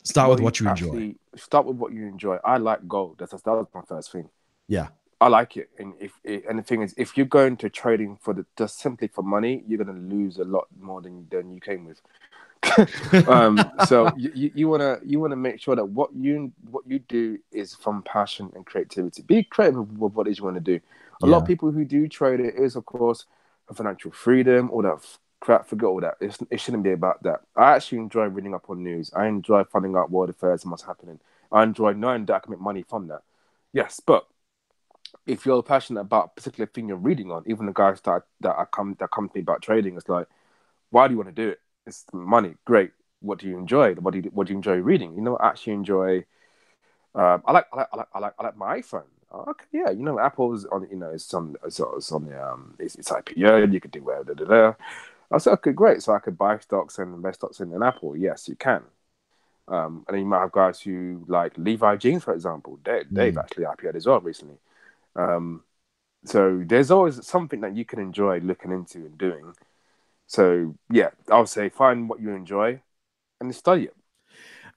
Start with what you enjoy. Start with what you enjoy. I like gold. That was my first thing. Yeah. I like it. And and the thing is, if you're going to trading just simply for money, you're going to lose a lot more than you came with. So you wanna make sure that what you do is from passion and creativity. Be creative with what it is you want to do. A lot of people who do trade it is of course for financial freedom, all that crap. Forget all that. It shouldn't be about that. I actually enjoy reading up on news. I enjoy finding out world affairs and what's happening. I enjoy knowing that I can make money from that. Yes, but if you're passionate about a particular thing you're reading on, even the guys that come to me about trading, it's like, why do you want to do it? It's money, great. What do you enjoy? What do you enjoy reading? You know, I actually enjoy. I like my iPhone. Okay, yeah, you know, Apple's on. You know, it's on the it's IPO. You could do whatever. I said, okay, great. So I could buy stocks and invest stocks in an Apple. Yes, you can. And then you might have guys who like Levi Jeans, for example. They've actually IPO'd as well recently. So there's always something that you can enjoy looking into and doing. So yeah, I would say find what you enjoy and study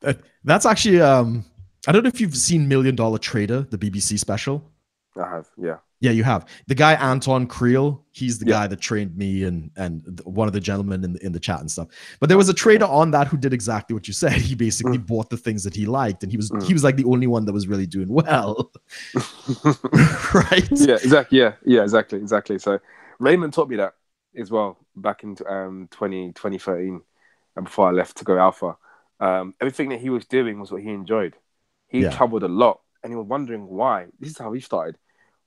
it. That's actually I don't know if you've seen Million Dollar Trader, the BBC special. I have, yeah. Yeah, you have. The guy Anton Creel, he's the Yeah. guy that trained me and one of the gentlemen in the chat and stuff. But there was Nice, a trader okay. on that who did exactly what you said. He basically bought the things that he liked, and he was like the only one that was really doing well. Right? Yeah, exactly. Yeah, exactly. So Raymond taught me that as well back in 2013, and before I left to go alpha. Everything that he was doing was what he enjoyed. He Yeah. traveled a lot, and he was wondering why. This is how he started.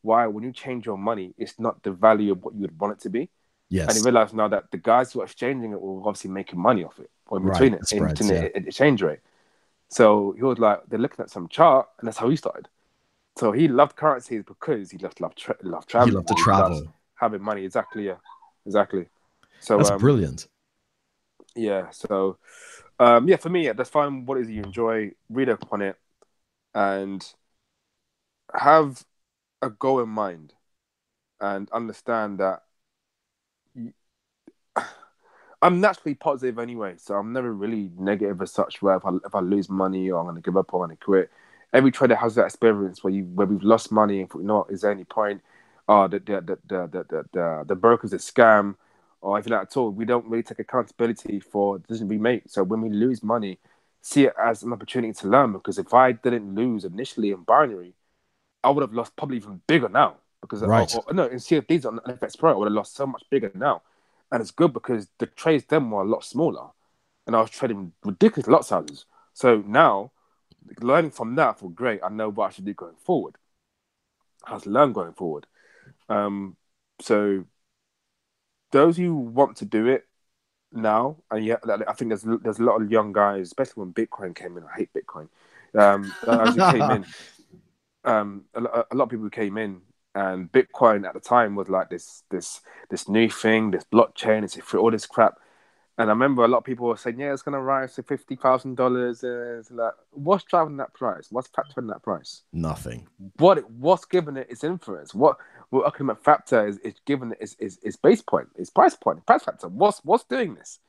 Why, when you change your money, it's not the value of what you would want it to be. And he Yes. realized now that the guys who are exchanging it were obviously making money off it, or in Right. between it, The in spreads, between yeah. the exchange rate. So he was like, they're looking at some chart, and that's how he started. So he loved currencies because he loved traveling. He loved to He loves travel. having money. Exactly, yeah, exactly. So That's brilliant. yeah. So yeah, for me, yeah, that's fine. What is it you enjoy? Read up on it and have a goal in mind, and understand that I'm naturally positive anyway, so I'm never really negative as such. Where if I lose money or I'm going to give up or I'm going to quit, every trader has that experience where we've lost money and thought, you know what, is there any point? Oh, the broker's a scam or anything like that at all. We don't really take accountability for the decision we make. So when we lose money, see it as an opportunity to learn. Because if I didn't lose initially in binary, I would have lost probably even bigger now. Because Right. no, in CFDs on FX Pro, I would have lost so much bigger now. And it's good because the trades then were a lot smaller, and I was trading ridiculous lot sizes. So now, learning from that, I feel great. I know what I should do going forward. How to learn going forward. So those who want to do it now, and yeah, I think there's a lot of young guys, especially when Bitcoin came in. I hate Bitcoin. As it came in, a lot of people who came in, and Bitcoin at the time was like this new thing, this blockchain, it's all this crap. And I remember a lot of people were saying, "Yeah, it's gonna rise to $50,000." It's like, what's driving that price? What's factoring that price? Nothing. What's giving it its influence? What ultimate factor is giving it its base point, its price point, price factor? What's doing this?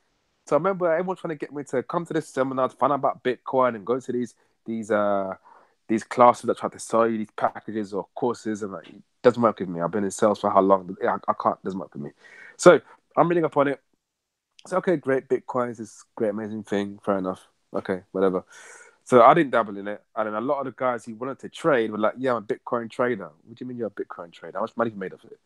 So I remember everyone trying to get me to come to this seminar to find out about Bitcoin and go to these these classes that try to sell you these packages or courses, and like, it doesn't work with me. I've been in sales for how long? I can't. It doesn't work with me. So I'm reading up on it. So okay, great. Bitcoin is this great, amazing thing. Fair enough. Okay, whatever. So I didn't dabble in it, and then a lot of the guys who wanted to trade were like, "Yeah, I'm a Bitcoin trader." What do you mean you're a Bitcoin trader? How much money have you made of it?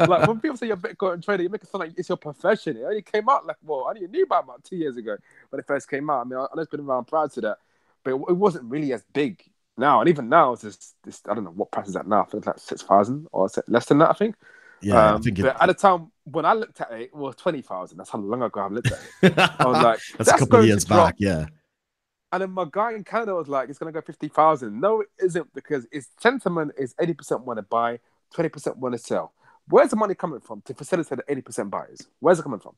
Like when people say you're a Bitcoin trader, you make it sound like it's your profession. It only came out like, well, I only knew about 2 years ago when it first came out. I mean, I know it's been around prior to that, but it wasn't really as big now. And even now, it's this I don't know what price is that now. I think it's like 6,000 or less than that. I think. Yeah, I think But at the time when I looked at it, it was 20,000. That's how long ago I looked at it. I was like, that's a that's couple of going years to drop. back. Yeah. And then my guy in Canada was like, it's going to go 50,000. No, it isn't, because its sentiment is 80% want to buy, 20% want to sell. Where's the money coming from to facilitate the 80% buyers? Where's it coming from?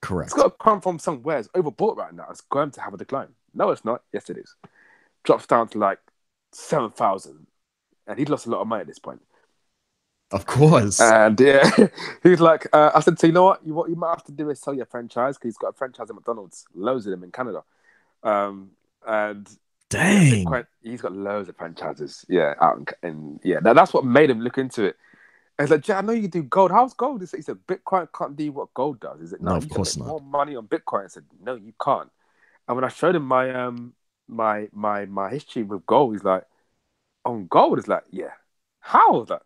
Correct. It's got to come from somewhere. It's overbought right now. It's going to have a decline. No, it's not. Yes, it is. Drops down to like 7,000. And he'd lost a lot of money at this point. Of course. And yeah, he was like, I said, so you know what you might have to do is sell your franchise, because he's got a franchise at McDonald's, loads of them in Canada. And dang, yeah, he's got loads of franchises. Yeah, and yeah, that's what made him look into it. And he's like, Jay, I know you do gold. How's gold? He said, Bitcoin can't do what gold does. He said, no, no, of you can course make not. more money on Bitcoin. I said, no, you can't. And when I showed him my my history with gold, he's like, on gold? It's like, yeah. How was that?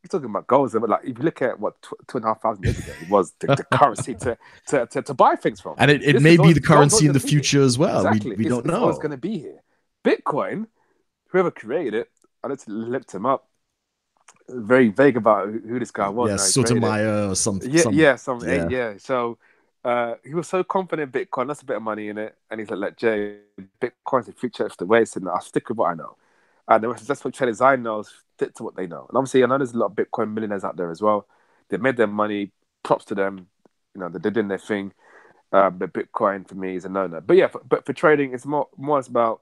He's talking about gold, but like if you look at what 2,500 years ago, it was the currency to buy things from, and it may be the currency in the future as well. Exactly, we don't know. It's always going to be here. Bitcoin, whoever created it, I looked him up. Very vague about who this guy was. Yeah, Sotomayor or something. Yeah. So he was so confident in Bitcoin. That's a bit of money in it, and he's like, Jay, Bitcoin's the future of the way. So I'll stick with what I know. And the successful traders I know stick to what they know. And obviously, I know there's a lot of Bitcoin millionaires out there as well. They made their money. Props to them. You know, they're doing their thing. But Bitcoin for me is a no-no. But yeah, but for trading, it's more about,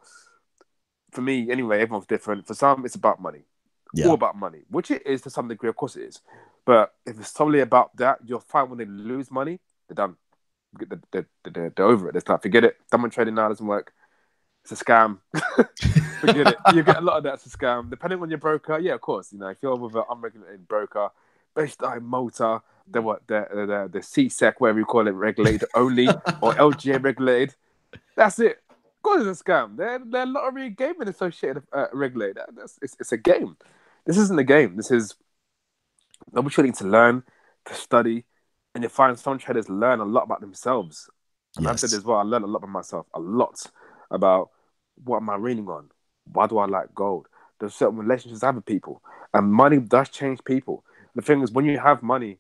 for me anyway, everyone's different. For some, it's about money. Yeah. All about money, which it is to some degree. Of course it is. But if it's solely about that, you'll find when they lose money, they're done. They're over it. It's like, forget it. Diamond trading now doesn't work. It's a scam. Forget it. You get a lot of that. It's a scam. Depending on your broker, yeah, of course. You know, if you're with an unregulated broker, based on motor, they're what the CSEC, whatever you call it, regulated only, or LGA regulated. That's it. Of course, it's a scam. They're lottery gaming associated regulated. It's a game. This isn't a game. This is an opportunity to learn, to study, and you find some traders learn a lot about themselves. And I did as well. I learned a lot about myself, a lot about what am I reading on? Why do I like gold? There's certain relationships I have with people, and money does change people. The thing is, when you have money,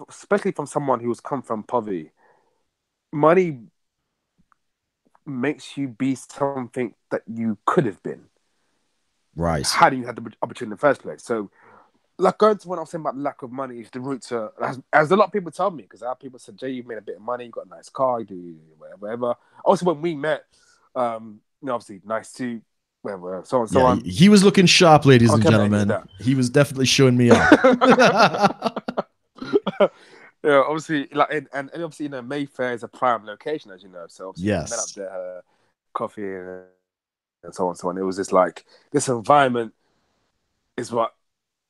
especially from someone who's come from poverty, money makes you be something that you could have been. Right. Had you had the opportunity in the first place. So, like going to what I was saying about lack of money is the route to, as a lot of people tell me, because our people said, Jay, you've made a bit of money, you got a nice car, you do whatever. Also, when we met, obviously, nice suit, whatever, so on, so on. He was looking sharp, ladies and gentlemen. He was definitely showing me up. Yeah, obviously, and obviously, Mayfair is a prime location, as you know. So obviously, yes, we met up there, coffee and so on, so on. It was just like this environment is what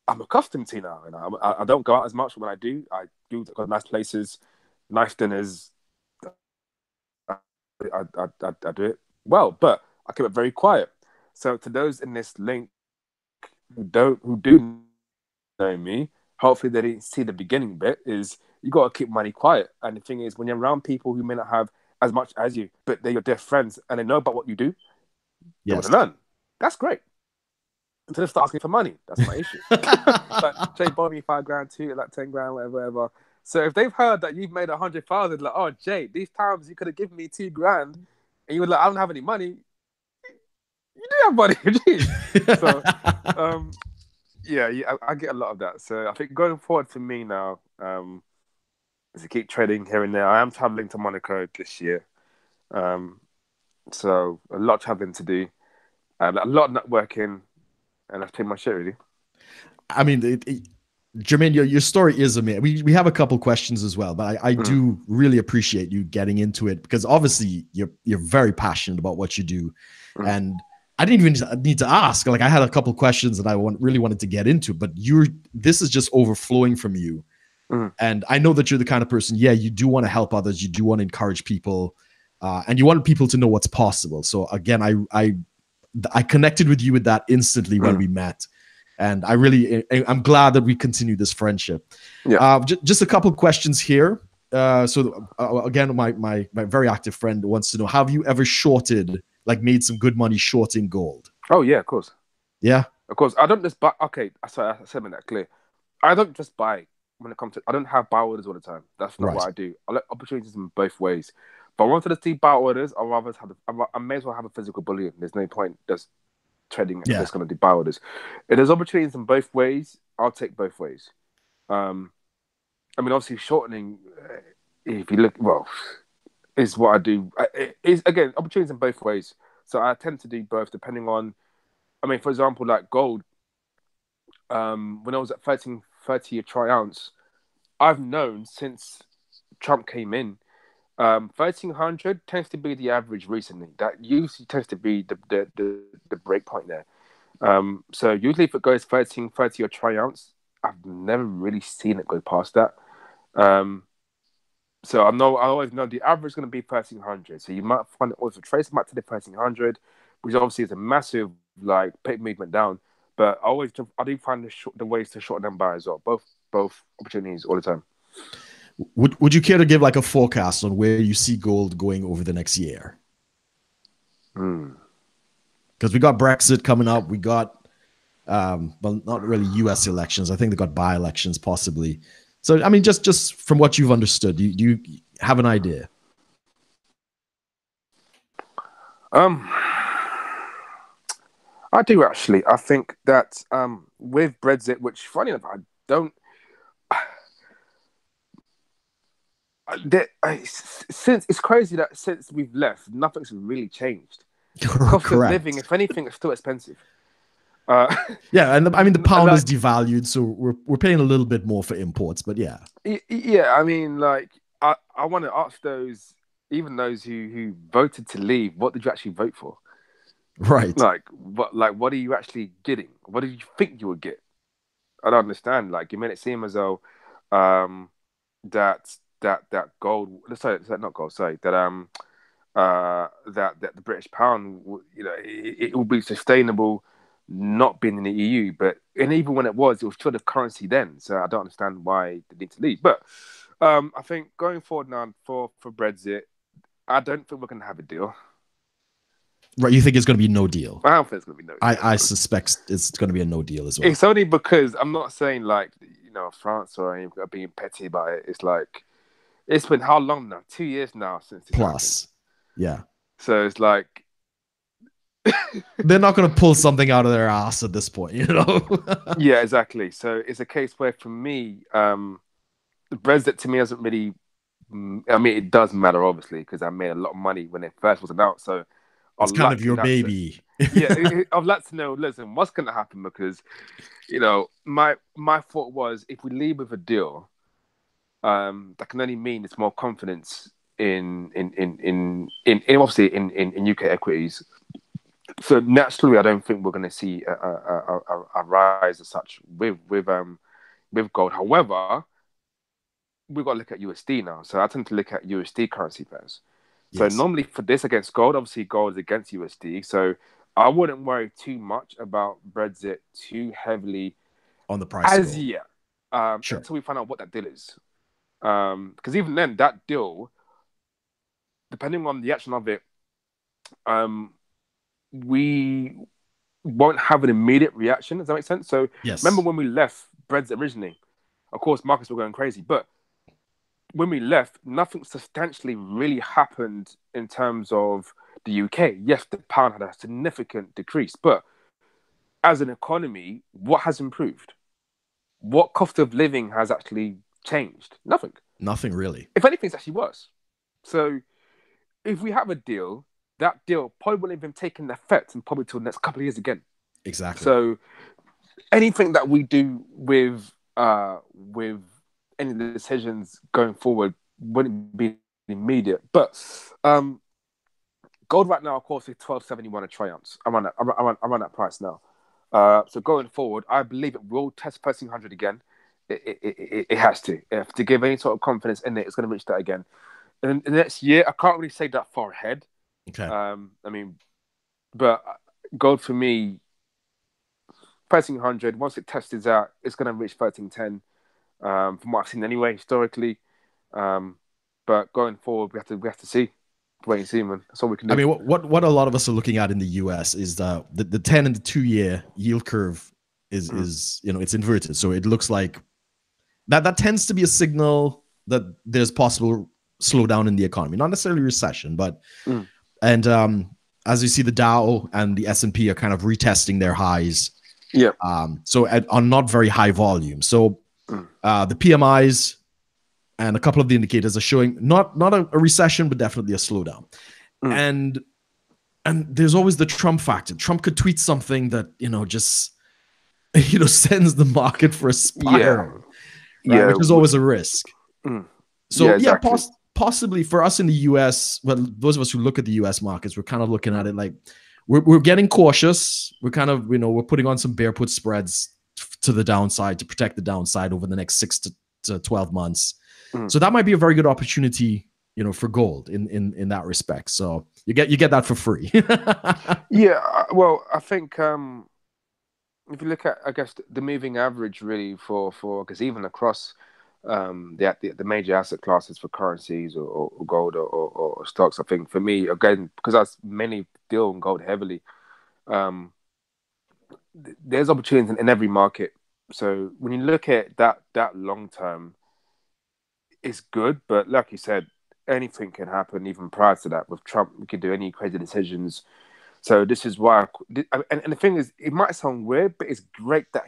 I'm accustomed to now. I don't go out as much, but when I do go to nice places, nice dinners. I do it well, but I keep it very quiet. So to those in this link who do know me, hopefully they didn't see the beginning bit, is you got to keep money quiet. And the thing is, when you're around people who may not have as much as you, but they're your dear friends and they know about what you do, they want to learn. That's great. Until they start asking for money, that's my issue. Like, Jay, borrow me $5,000 too, like 10 grand, whatever. So if they've heard that you've made 100,000, like, oh, Jay, these times you could have given me $2,000, and you were like, I don't have any money. You do have money, geez. So, I get a lot of that. So I think going forward for me now, is to keep trading here and there. I am traveling to Monaco this year, so a lot of traveling to do, a lot of networking, and that's pretty much it, really. I mean, Jermaine, your story is amazing. We have a couple questions as well, but I do really appreciate you getting into it, because obviously you're very passionate about what you do, and I didn't even need to ask. Like, I had a couple questions that I really wanted to get into, but this is just overflowing from you. And I know that you're the kind of person, you do want to help others, you do want to encourage people, and you want people to know what's possible. So again, I connected with you with that instantly when we met. And I'm glad that we continue this friendship. Yeah. Just a couple of questions here. Again, my very active friend wants to know, have you ever shorted, like made some good money shorting gold? Oh yeah, of course. Yeah, of course. I don't just buy. Okay, sorry, I said that clear. I don't just buy when it comes to. I don't have buy orders all the time. That's not what I do. I like opportunities in both ways. If I wanted to see buy orders, I may as well have a physical bullion. There's no point just trading that's going to do buy orders. If there's opportunities in both ways, I'll take both ways. I mean, obviously, shortening, if you look, is what I do. Is again opportunities in both ways. So I tend to do both, depending on. I mean, for example, like gold. When I was at 1330 a troy ounce, I've known since Trump came in. 1300 tends to be the average recently. That usually tends to be the break point there. So usually if it goes 1330 or troy ounce, I've never really seen it go past that. So I always know the average is going to be 1300. So you might find it also trace back to the 1300, which obviously is a massive pick movement down. But I do find the ways to short them by as well. Both opportunities all the time. Would you care to give like a forecast on where you see gold going over the next year? Because we got Brexit coming up. We got, not really U.S. elections. I think they got by-elections possibly. So, I mean, just from what you've understood, do you have an idea? I do actually. I think that with Brexit, which funny enough, I don't. Since it's crazy that since we've left, nothing's really changed. Cost of living, if anything, is still expensive. Uh, Yeah, and I mean the pound is like, devalued, so we're paying a little bit more for imports, but yeah. yeah, I mean, like, I want to ask those, even those who voted to leave, what did you actually vote for? Right. What are you actually getting? What did you think you would get? I don't understand. Like, you made it seem as though, um, that gold, sorry, not gold, sorry, that the British pound, it will be sustainable, not being in the EU. But and even when it was still the currency then. So I don't understand why they need to leave. But I think going forward now for Brexit, I don't think we're going to have a deal. Right. You think it's going to be no deal? I don't think it's going to be no deal. I suspect it's going to be a no deal as well. It's only because I'm not saying like France or anything being petty about it. It's like it's been how long now? 2 years now since this happened. Plus, yeah. So it's like They're not going to pull something out of their ass at this point, you know? yeah, exactly. So it's a case where for me, the Brexit to me doesn't really. I mean, it does matter obviously because I made a lot of money when it first was announced. So I'd It's kind like of your that to, baby. yeah, I'd like to know. Listen, what's going to happen? Because my thought was if we leave with a deal, that can only mean it's more confidence in obviously in UK equities. So naturally, I don't think we're going to see a rise as such with gold. However, we've got to look at USD now. So I tend to look at USD currency pairs. So Yes. normally for this against gold, obviously gold is against USD. So I wouldn't worry too much about Brexit too heavily On the price of as gold. yet, Sure. until we find out what that deal is. Because even then, that deal, depending on the action of it, um, we won't have an immediate reaction. Does that make sense? So remember Yes. when we left Brexit originally? Of course, markets were going crazy, but when we left, nothing substantially really happened in terms of the UK. Yes, the pound had a significant decrease, but as an economy, what has improved? What cost of living has actually changed? Nothing. Nothing really. If anything, it's actually worse. So if we have a deal, that deal probably won't even take in effect and probably till the next couple of years again. Exactly. So anything that we do with any decisions going forward wouldn't be immediate. But gold right now, of course, is 12.71 a troy ounce. I'm on that price now. So going forward, I believe it will test 1300 again. It has to. If to give any sort of confidence in it, it's going to reach that again. And in the next year, I can't really say that far ahead. Okay. I mean, but gold for me, 1300. Once it tests out, it's going to reach 1310. From what I've seen anyway, historically. But going forward, we have to see, wait and see, man. That's all we can do. I mean, what a lot of us are looking at in the US is the 10 and the 2 year yield curve is it's inverted. So it looks like that tends to be a signal that there's possible slowdown in the economy, not necessarily recession, but Mm. and as you see, the Dow and the S&P are kind of retesting their highs. Yeah. So on not very high volume. So the PMIs and a couple of the indicators are showing not a recession, but definitely a slowdown. And there's always the Trump factor. Trump could tweet something that just sends the market for a spiral, right? Yeah. Which is always a risk. So Yeah, exactly. possibly for us in the US, well, those of us who look at the US markets, we're kind of looking at it like we're getting cautious. We're kind of we're putting on some bear put spreads to the downside to protect the downside over the next 6 to 12 months. So that might be a very good opportunity, for gold in that respect. So you get that for free. Yeah. Well, I think if you look at, I guess, the moving average really for because even across the major asset classes for currencies or gold or stocks, I think for me again because I mainly deal in gold heavily, there's opportunities in every market. So when you look at that long term, it's good, but like you said, anything can happen even prior to that. With Trump, we could do any crazy decisions. So this is why, and the thing is, it might sound weird, but it's great that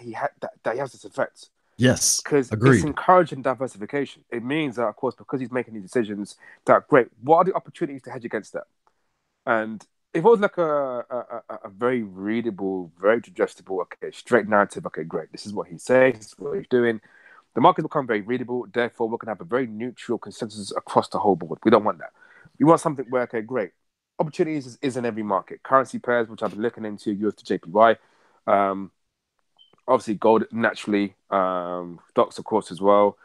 that he has this effect Yes, because it's agreed. encouraging diversification. It means that, of course, because he's making these decisions, that great. What are the opportunities to hedge against that? And if it was like a very readable, very digestible, okay, straight narrative, okay, great. This is what he's saying, this is what he's doing. The market will become very readable. Therefore, we're going to have a very neutral consensus across the whole board. We don't want that. We want something where, okay, great. Opportunities is in every market. Currency pairs, which I've been looking into, US to JPY. Obviously, gold naturally. Stocks, of course, as well.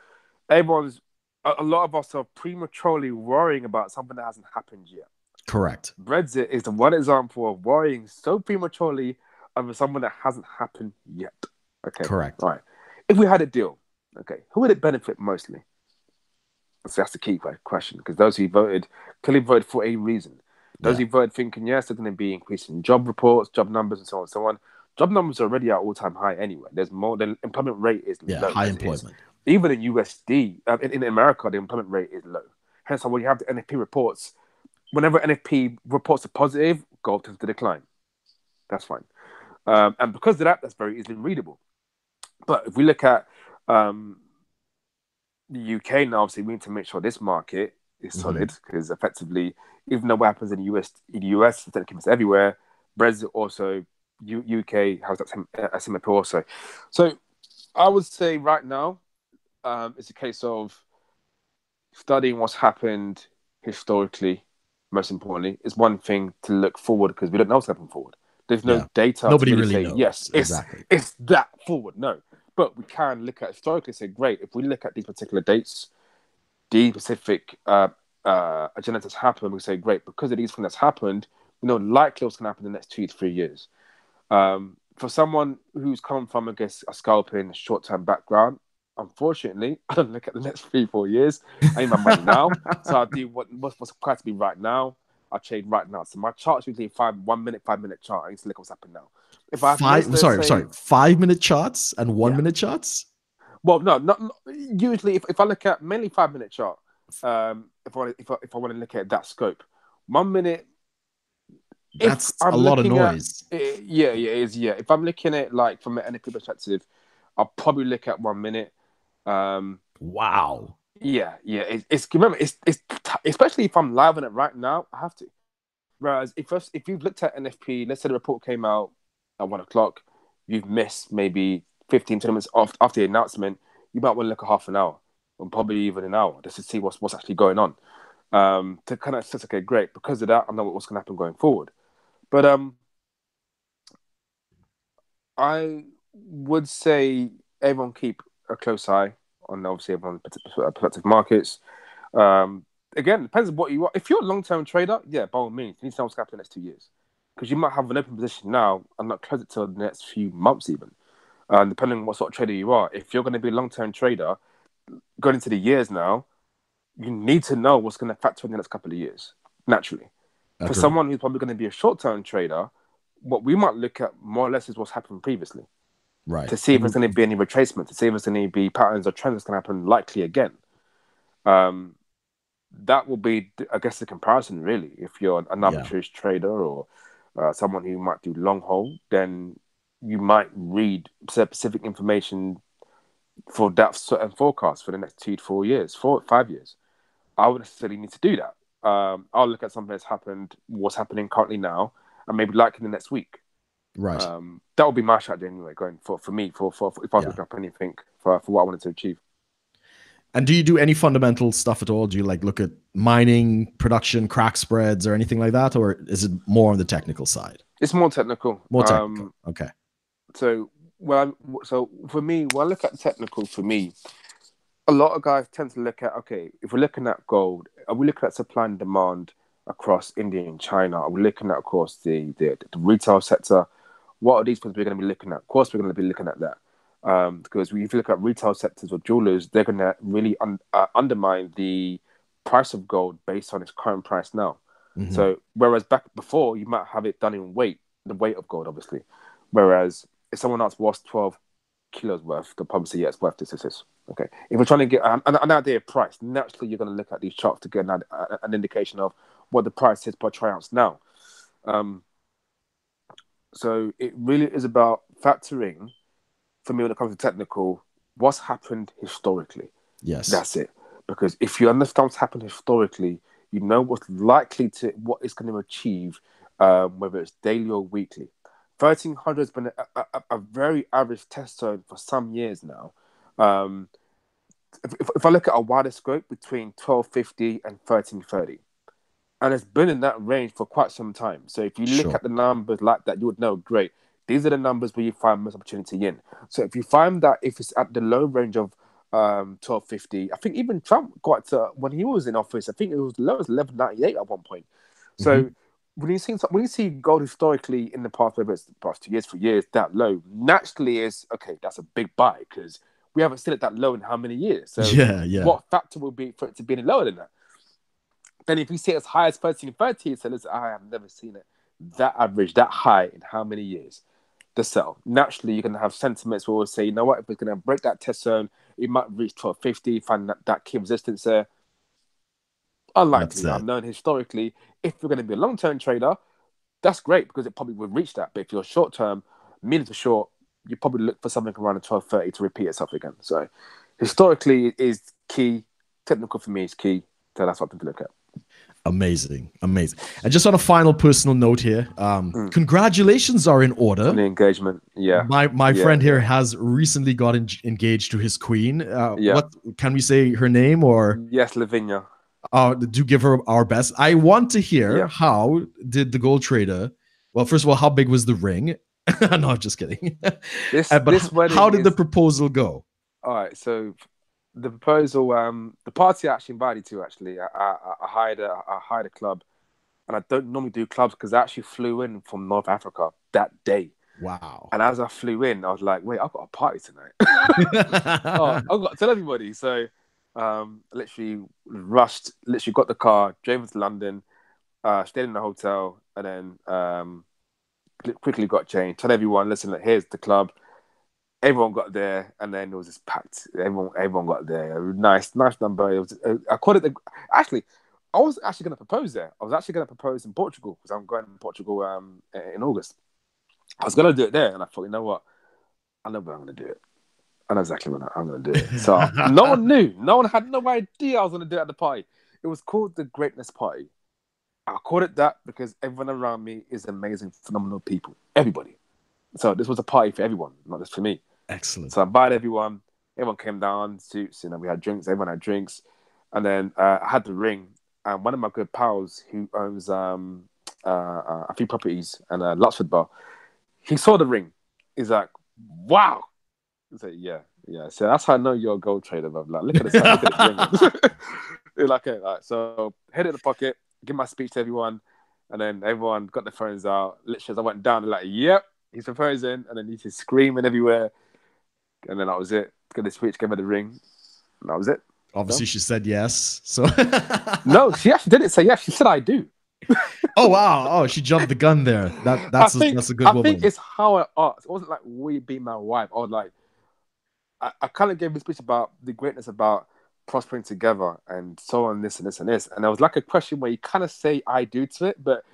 A lot of us are prematurely worrying about something that hasn't happened yet. Correct. Brexit is the one example of worrying so prematurely over something that hasn't happened yet. Okay, Correct. all right. If we had a deal, okay, who would it benefit mostly? So that's the key question, because those who voted clearly voted for a reason. Those who voted thinking, yes, they're going to be increasing job reports, job numbers, and so on and so on. Job numbers are already at all-time high anyway. There's more. The employment rate is low. High employment. Even in USD, in America, the employment rate is low. Hence, when you have the NFP reports, whenever NFP reports are positive, gold tends to decline. That's fine. And because of that, that's very easily readable. But if we look at the UK now, obviously, we need to make sure this market is solid, because effectively, even though what happens in the US, it's everywhere. Brexit also, UK has that same appeal also. So I would say right now, it's a case of studying what's happened historically. Most importantly, is one thing to look forward, because we don't know what's happening forward. There's no data. Nobody to really say, knows. yes, it's that forward. No, but we can look at historically and say, great, if we look at these particular dates, the specific agenda that's happened, we say, great, because of these things that's happened, we know likely what's going to happen in the next 2 to 3 years. For someone who's come from, I guess, a scalping short-term background, unfortunately, I don't look at the next 3-4 years. I need my money now, so I do what's required to be right now. I trade right now. So my chart's usually 1 minute, 5 minute chart. I need to look what's happening now. If I sorry, 5-minute charts and 1 minute charts. Well, no, not usually. If I look at mainly 5 minute chart, if I want to look at that scope, 1 minute. That's a lot of noise. It is. Yeah, if I'm looking at like from an NFP perspective, I'll probably look at 1 minute. Wow. Yeah. It's remember, it's especially if I'm live on it right now, I have to. Whereas if you've looked at NFP, let's say the report came out at 1 o'clock, you've missed maybe 15, 20 minutes after the announcement, you might want to look at half an hour, or probably even an hour, just to see what's actually going on. To kind of say, okay, great, because of that, I know what's going to happen going forward. But I would say everyone keep a close eye on, obviously, everyone's perspective markets. Again, depends on what you want. If you're a long-term trader, yeah, by all means, you need to know what's happening in the next 2 years, because you might have an open position now and not close it till the next few months even. Depending on what sort of trader you are. If you're going to be a long-term trader, going into the years now, you need to know what's going to factor in the next couple of years, naturally. For someone who's probably going to be a short-term trader, what we might look at more or less is what's happened previously. Right. To see if there's going to be any retracement, to see if there's going to be patterns or trends that's going to happen likely again. That will be, I guess, the comparison, really. If you're an arbitrage trader or someone who might do long haul, then you might read specific information for that certain forecast for the next 2 to 4 years, 5 years. I wouldn't necessarily need to do that. I'll look at something that's happened, what's happening currently now, and maybe likely the next week. Right. That would be my strategy anyway, going for me, for if I was looking up anything for what I wanted to achieve. And do you do any fundamental stuff at all? Do you look at mining, production, crack spreads, or anything like that? Or is it more on the technical side? It's more technical. More technical. Okay. So for me, when I look at technical, for me, a lot of guys tend to look at, okay, if we're looking at gold, are we looking at supply and demand across India and China? Are we looking at, of course, the retail sector? What are these things we're going to be looking at? Of course, we're going to be looking at that. Because if you look at retail sectors or jewelers, they're going to really undermine the price of gold based on its current price now. Mm-hmm. So whereas back before, you might have it done in weight, the weight of gold, obviously. Whereas if someone else was 12 kilos worth, they'll probably say, yeah, it's worth this. Okay. If we're trying to get an idea of price, naturally you're going to look at these charts to get an indication of what the price is per troy ounce now. So it really is about factoring, for me, when it comes to technical, what's happened historically. Yes. That's it. Because if you understand what's happened historically, you know what it's going to achieve whether it's daily or weekly. 1300 has been a very average test zone for some years now. If I look at a wider scope between 1250 and 1330, and it's been in that range for quite some time. So if you look at the numbers like that, you would know, great, these are the numbers where you find most opportunity in. So if you find that if it's at the low range of 1250, I think even Trump got to, when he was in office, I think it was low as 1198 at one point. So when you see gold historically in the past, whether it's the past 2 years, 3 years, that low, naturally is, okay, that's a big buy because we haven't seen it that low in how many years? So what factor will be for it to be any lower than that? Then if you see it as high as 1330, so listen, I have never seen it that average, that high in how many years? The sell. Naturally, you're going to have sentiments where we'll say, you know what, if we're going to break that test zone, it might reach 1250, find that key resistance there. Unlikely. I've known historically, if you're going to be a long-term trader, that's great because it probably would reach that. But if you're short-term, medium to short, you probably look for something around 1230 to repeat itself again. So historically, it is key. Technical for me is key. So that's something to look at. Amazing. And just on a final personal note here, congratulations are in order. On the engagement, yeah. My friend here has recently got engaged to his queen. What can we say her name or? Yes, Lavinia. Do give her our best. I want to hear how did the gold trader? Well, first of all, how big was the ring? No, I'm just kidding. How did the proposal go? All right, so the proposal, the party I actually invited to. Actually, I hired a club, and I don't normally do clubs because I actually flew in from North Africa that day. Wow! And as I flew in, I was like, "Wait, I've got a party tonight." I've got to tell everybody. So, literally rushed. Literally got the car, drove to London, stayed in the hotel, and then quickly got changed. Told everyone, "Listen, here's the club." Everyone got there, and then it was just packed. Everyone got there. Nice number. It was. I called it. Actually, I was actually going to propose there. I was actually going to propose in Portugal because I'm going to Portugal in August. I was going to do it there, and I thought, you know what? I know where I'm going to do it. I know exactly when I'm going to do it. So no one knew. No one had no idea I was going to do it at the party. It was called the Greatness Party. I called it that because everyone around me is amazing, phenomenal people. Everybody. So this was a party for everyone, not just for me. Excellent. So I invited everyone. Everyone came down, suits, we had drinks. Everyone had drinks. And then I had the ring. And one of my good pals who owns a few properties and a Luxford bar, he saw the ring. He's like, wow. He said, yeah. So that's how I know you're a gold trader, bro. Like, look at this ring. You're like, okay, right. So head in the pocket, give my speech to everyone. And then everyone got their phones out. Literally, as I went down, they're like, yep, he's proposing. And then he's just screaming everywhere. And then that was it. Got the speech, gave her the ring. And that was it. Obviously, she said yes. So no, she actually didn't say yes. She said, I do. Oh, wow. Oh, she jumped the gun there. That's a good woman. I think it's how I asked. It wasn't like, will you be my wife? I was like, I kind of gave a speech about the greatness about prospering together and so on, this and this and this. And there was like a question where you kind of say I do to it, but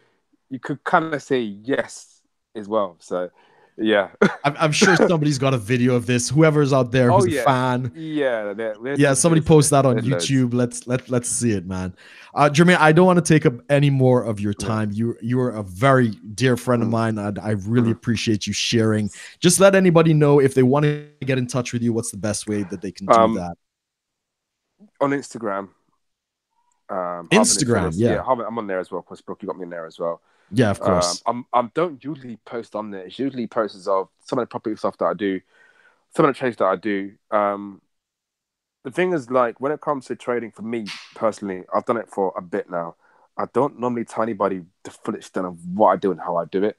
you could kind of say yes as well. So yeah, I'm sure somebody's got a video of this. Whoever's out there who's a fan, somebody post that on YouTube. Let's see it, man. Jermaine, I don't want to take up any more of your time. You are a very dear friend of mine. I really appreciate you sharing. Just let anybody know if they want to get in touch with you. What's the best way that they can do that? On Instagram. Instagram, I'm on there as well. Of course, Brook, you got me in there as well. Yeah, of course. I don't usually post on there. It's usually posts of some of the property stuff that I do, some of the trades that I do. The thing is, like, when it comes to trading, for me personally, I've done it for a bit now. I don't normally tell anybody the full extent of what I do and how I do it.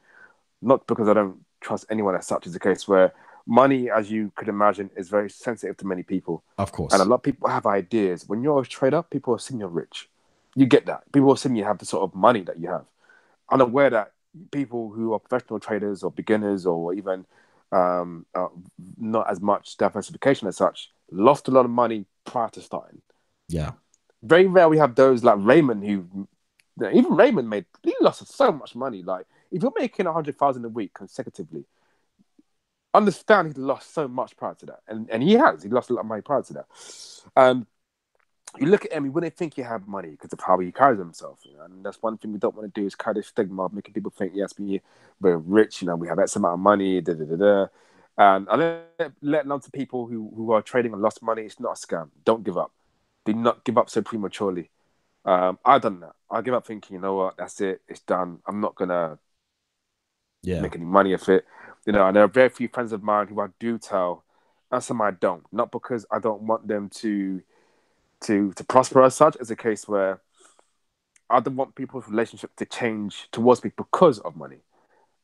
Not because I don't trust anyone as such. Is the case where money, as you could imagine, is very sensitive to many people. Of course. And a lot of people have ideas. When you're a trader, people assume you're rich. You get that. People assume you have the sort of money that you have. I'm aware that people who are professional traders or beginners or even not as much diversification as such lost a lot of money prior to starting. Yeah. Very rare we have those like Raymond even Raymond he lost so much money. Like, if you're making 100,000 a week consecutively, understand he lost so much prior to that. And he lost a lot of money prior to that. you look at him, you wouldn't think he had money because of how he carries himself. You know? And that's one thing we don't want to do is carry the stigma of making people think, yes, we're rich, you know, we have X amount of money, da da da da. And I let on to people who are trading and lost money. It's not a scam. Don't give up. Do not give up so prematurely. I've done that. I give up thinking, you know what, that's it, it's done. I'm not gonna Yeah. make any money of it. You know, and there are very few friends of mine who I do tell, and some I don't. Not because I don't want them to prosper as such. It's a case where I don't want people's relationship to change towards me because of money.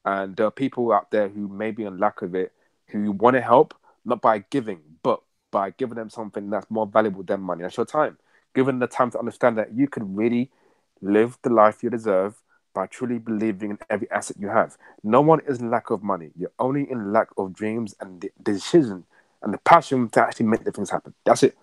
And there are people out there who may be in lack of it, who want to help, not by giving, but by giving them something that's more valuable than money. That's your time. Given the time to understand that you can really live the life you deserve by truly believing in every asset you have. No one is in lack of money. You're only in lack of dreams and the decision and the passion to actually make the things happen. That's it.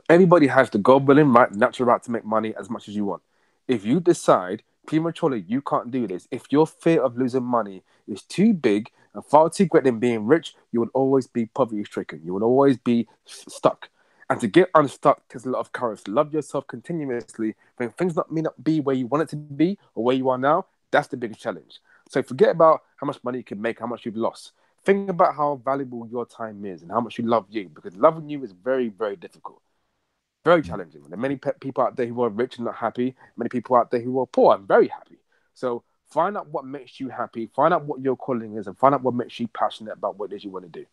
Everybody has the God-willing right, natural right to make money as much as you want. If you decide prematurely you can't do this, if your fear of losing money is too big and far too great than being rich, you will always be poverty-stricken. You will always be stuck. And to get unstuck takes a lot of courage. To love yourself continuously when things may not be where you want it to be or where you are now, that's the biggest challenge. So forget about how much money you can make, how much you've lost. Think about how valuable your time is and how much you love you, because loving you is very, very difficult. Very challenging. There are many people out there who are rich and not happy. Many people out there who are poor and very happy. So find out what makes you happy. Find out what your calling is, and find out what makes you passionate about what it is you want to do.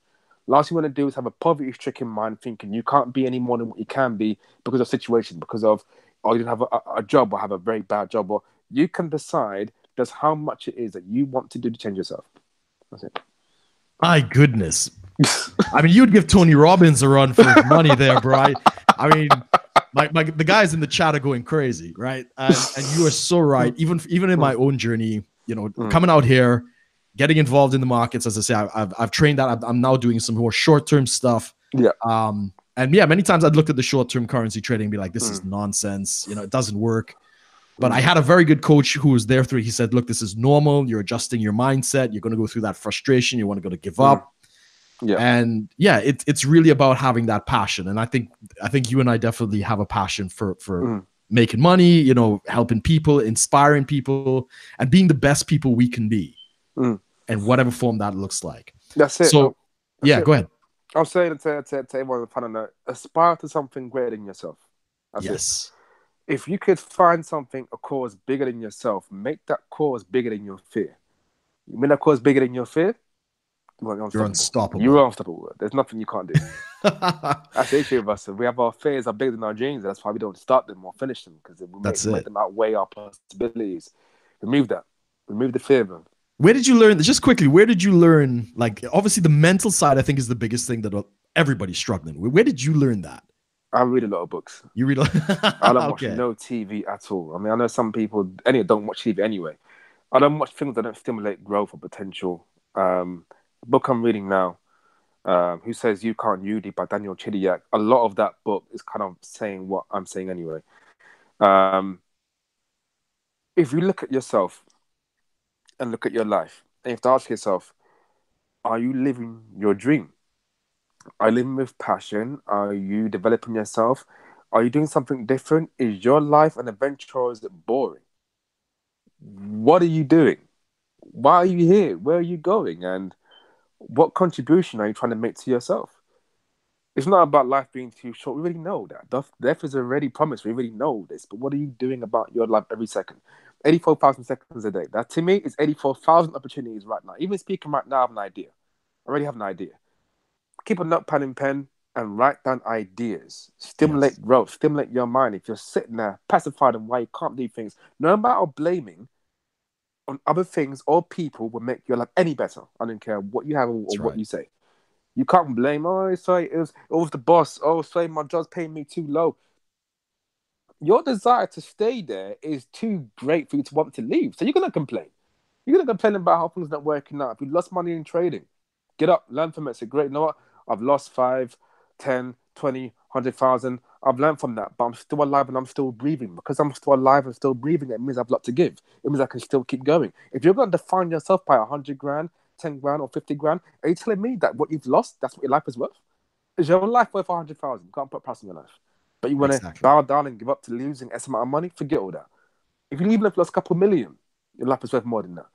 Last thing you want to do is have a poverty-stricken mind, thinking you can't be any more than what you can be because of situation, because of or you don't have a job or have a very bad job, or you can decide just how much it is that you want to do to change yourself. That's it. My goodness. I mean, you'd give Tony Robbins a run for his money there, bro. I mean, the guys in the chat are going crazy, right? And you are so right. Even in my own journey, you know, coming out here, getting involved in the markets, as I say, I've trained that. I'm now doing some more short-term stuff. Yeah. And yeah, many times I'd looked at the short-term currency trading and be like, this is nonsense. You know, it doesn't work. But I had a very good coach who was there through. He said, look, this is normal. You're adjusting your mindset. You're going to go through that frustration. You want to go to give up. Yeah. And yeah, it's really about having that passion. And I think you and I definitely have a passion for making money, you know, helping people, inspiring people, and being the best people we can be. And whatever form that looks like. That's it. So yeah, go ahead. I'll say it to everyone on the final note, aspire to something greater than yourself. That's it. If you could find something, a cause bigger than yourself, make that cause bigger than your fear. You mean that cause bigger than your fear? You're unstoppable. You're unstoppable. There's nothing you can't do. That's the issue with us. We have our fears are bigger than our dreams. That's why we don't start them or finish them, because we make them outweigh our possibilities. Remove that. Remove the fear of them. Where did you learn, just quickly, where did you learn, like, obviously the mental side, I think, is the biggest thing that everybody's struggling with. Where did you learn that? I read a lot of books. You read I don't watch no TV at all. I mean, I know some people don't watch TV anyway. I don't watch things that don't stimulate growth or potential. The book I'm reading now, Who Says You Can't You by Daniel Chidiak, a lot of that book is kind of saying what I'm saying anyway. If you look at yourself and look at your life, and you have to ask yourself, are you living your dream? Are you living with passion? Are you developing yourself? Are you doing something different? Is your life an adventure, or is it boring? What are you doing? Why are you here? Where are you going? And what contribution are you trying to make to yourself? It's not about life being too short. We already know that. Death is already promised. We already know this. But what are you doing about your life every second? 84,000 seconds a day. That to me is 84,000 opportunities right now. Even speaking right now, I have an idea. I already have an idea. Keep a notepad and pen and write down ideas. Stimulate growth. Stimulate your mind. If you're sitting there pacified and why you can't do things, no matter blaming on other things or people will make your life any better. I don't care what you have or what you say. You can't blame, sorry, it was the boss. Oh, sorry, my job's paying me too low. Your desire to stay there is too great for you to want to leave. So you're going to complain. You're going to complain about how things not working out. If you lost money in trading, get up, learn from it. Say, great, you know what? I've lost 5, 10, 20, 100,000. I've learned from that, but I'm still alive and I'm still breathing. Because I'm still alive and still breathing, it means I've a lot to give. It means I can still keep going. If you're going to define yourself by 100 grand, 10 grand or 50 grand, are you telling me that what you've lost, that's what your life is worth? Is your life worth 100,000? You can't put a price on your life. but you want to Exactly. bow down and give up to losing S amount of money, forget all that. If you even have lost a couple million, your life is worth more than that.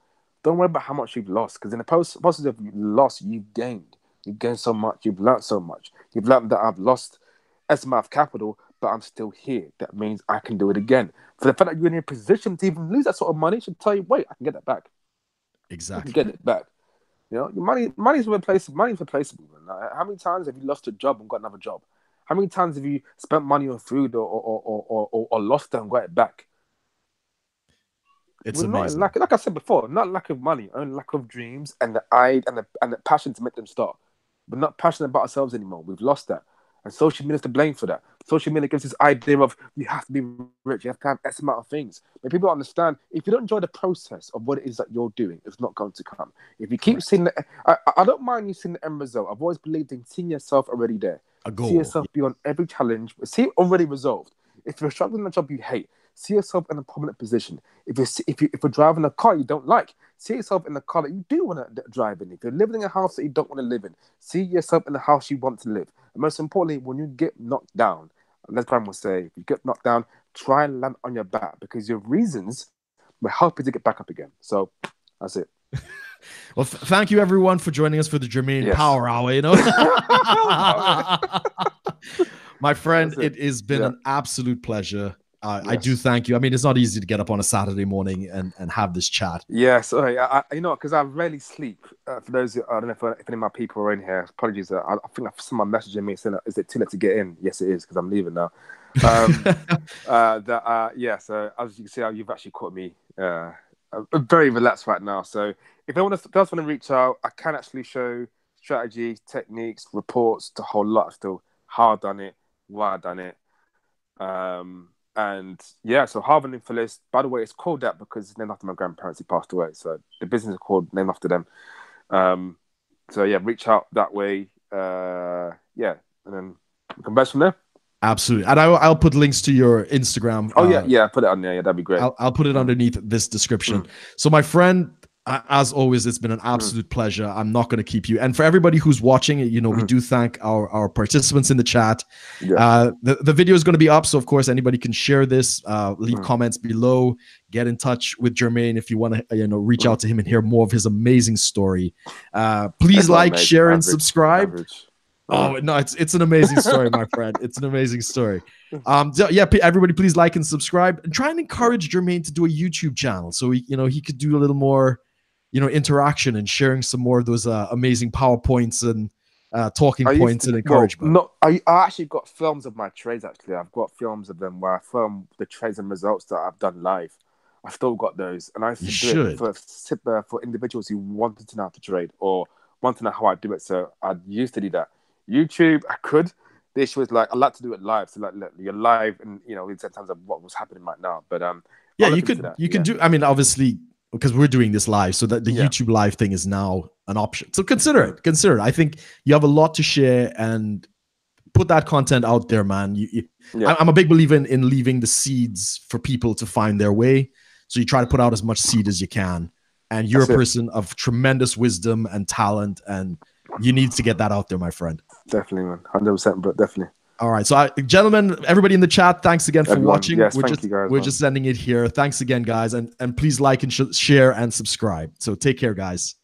Don't worry about how much you've lost, because in the process of loss, you've gained. You've gained so much. You've learned so much. You've learned that I've lost S amount of capital, but I'm still here. That means I can do it again. For the fact that you're in a position to even lose that sort of money, should tell you, wait, I can get that back. Exactly. I can get it back. You know, money's replaceable. Money's replaceable. Man. How many times have you lost a job and got another job? How many times have you spent money on food or lost it and got it back? It's We're not in amazing. like I said before, not lack of money, only lack of dreams and the passion to make them start. We're not passionate about ourselves anymore. We've lost that. And social media is to blame for that. Social media gives this idea of you have to be rich, you have to have X amount of things. But people don't understand, if you don't enjoy the process of what it is that you're doing, it's not going to come. If you keep seeing I don't mind you seeing the end result. I've always believed in seeing yourself already there. A goal. See yourself beyond every challenge. See it already resolved. If you're struggling in a job you hate, see yourself in a prominent position. If you're driving a car you don't like, see yourself in the car that you do want to drive in. If you're living in a house that you don't want to live in, see yourself in the house you want to live. And most importantly, when you get knocked down, let's Graham will say, if you get knocked down, try and land on your back, because your reasons will help you to get back up again. So that's it. Well, thank you everyone for joining us for the Jermaine Power Hour. You know, my friend, it has been an absolute pleasure. I do thank you. I mean, it's not easy to get up on a Saturday morning and have this chat. Yeah, sorry. I you know, because I rarely sleep. For those, I don't know if any of my people are in here. Apologies. I think someone messaging me saying, "Is it too late to get in?" Yes, it is, because I'm leaving now. So as you can see, you've actually caught me very relaxed right now. So if anyone does want to reach out, I can actually show strategies, techniques, reports, the whole lot. Still, how I've done it, why I've done it. And yeah, so Harven Phyllis, by the way, it's called that because it's named after my grandparents who passed away. So the business is named after them. So yeah, reach out that way. And then we can best from there. Absolutely. And I'll put links to your Instagram. Oh, yeah, put it on there. Yeah, that'd be great. I'll put it underneath this description. So my friend, as always, it's been an absolute pleasure. I'm not going to keep you. And for everybody who's watching, you know, we do thank our participants in the chat. Yeah. The video is going to be up. So, of course, anybody can share this, leave comments below, get in touch with Jermaine if you want to, you know, reach out to him and hear more of his amazing story. Please like, share, and subscribe. Oh, no, it's an amazing story, my friend. It's an amazing story. Yeah, everybody, please like and subscribe and try and encourage Jermaine to do a YouTube channel so he could do a little more, interaction and sharing some more of those amazing PowerPoints and talking points and encouragement. Well, I actually got films of my trades. Actually, I've got films of them where I film the trades and results that I've done live. I've still got those, and I used to do it for individuals who wanted to know how to trade or want to know how I do it. So I used to do that. YouTube, I could. The issue is I like to do it live. So you're live, and in terms of what was happening right now. But yeah, you could do. I mean, obviously, because we're doing this live, so that the YouTube live thing is now an option. So consider it. I think you have a lot to share, and put that content out there, man. I'm a big believer in leaving the seeds for people to find their way. So you try to put out as much seed as you can, and you're a person of tremendous wisdom and talent, and you need to get that out there, my friend. Definitely, man. 100%, but definitely. All right. So, gentlemen, everybody in the chat, thanks again for watching. Yes, we're just sending it here. Thanks again, guys. And please like and share and subscribe. So take care, guys.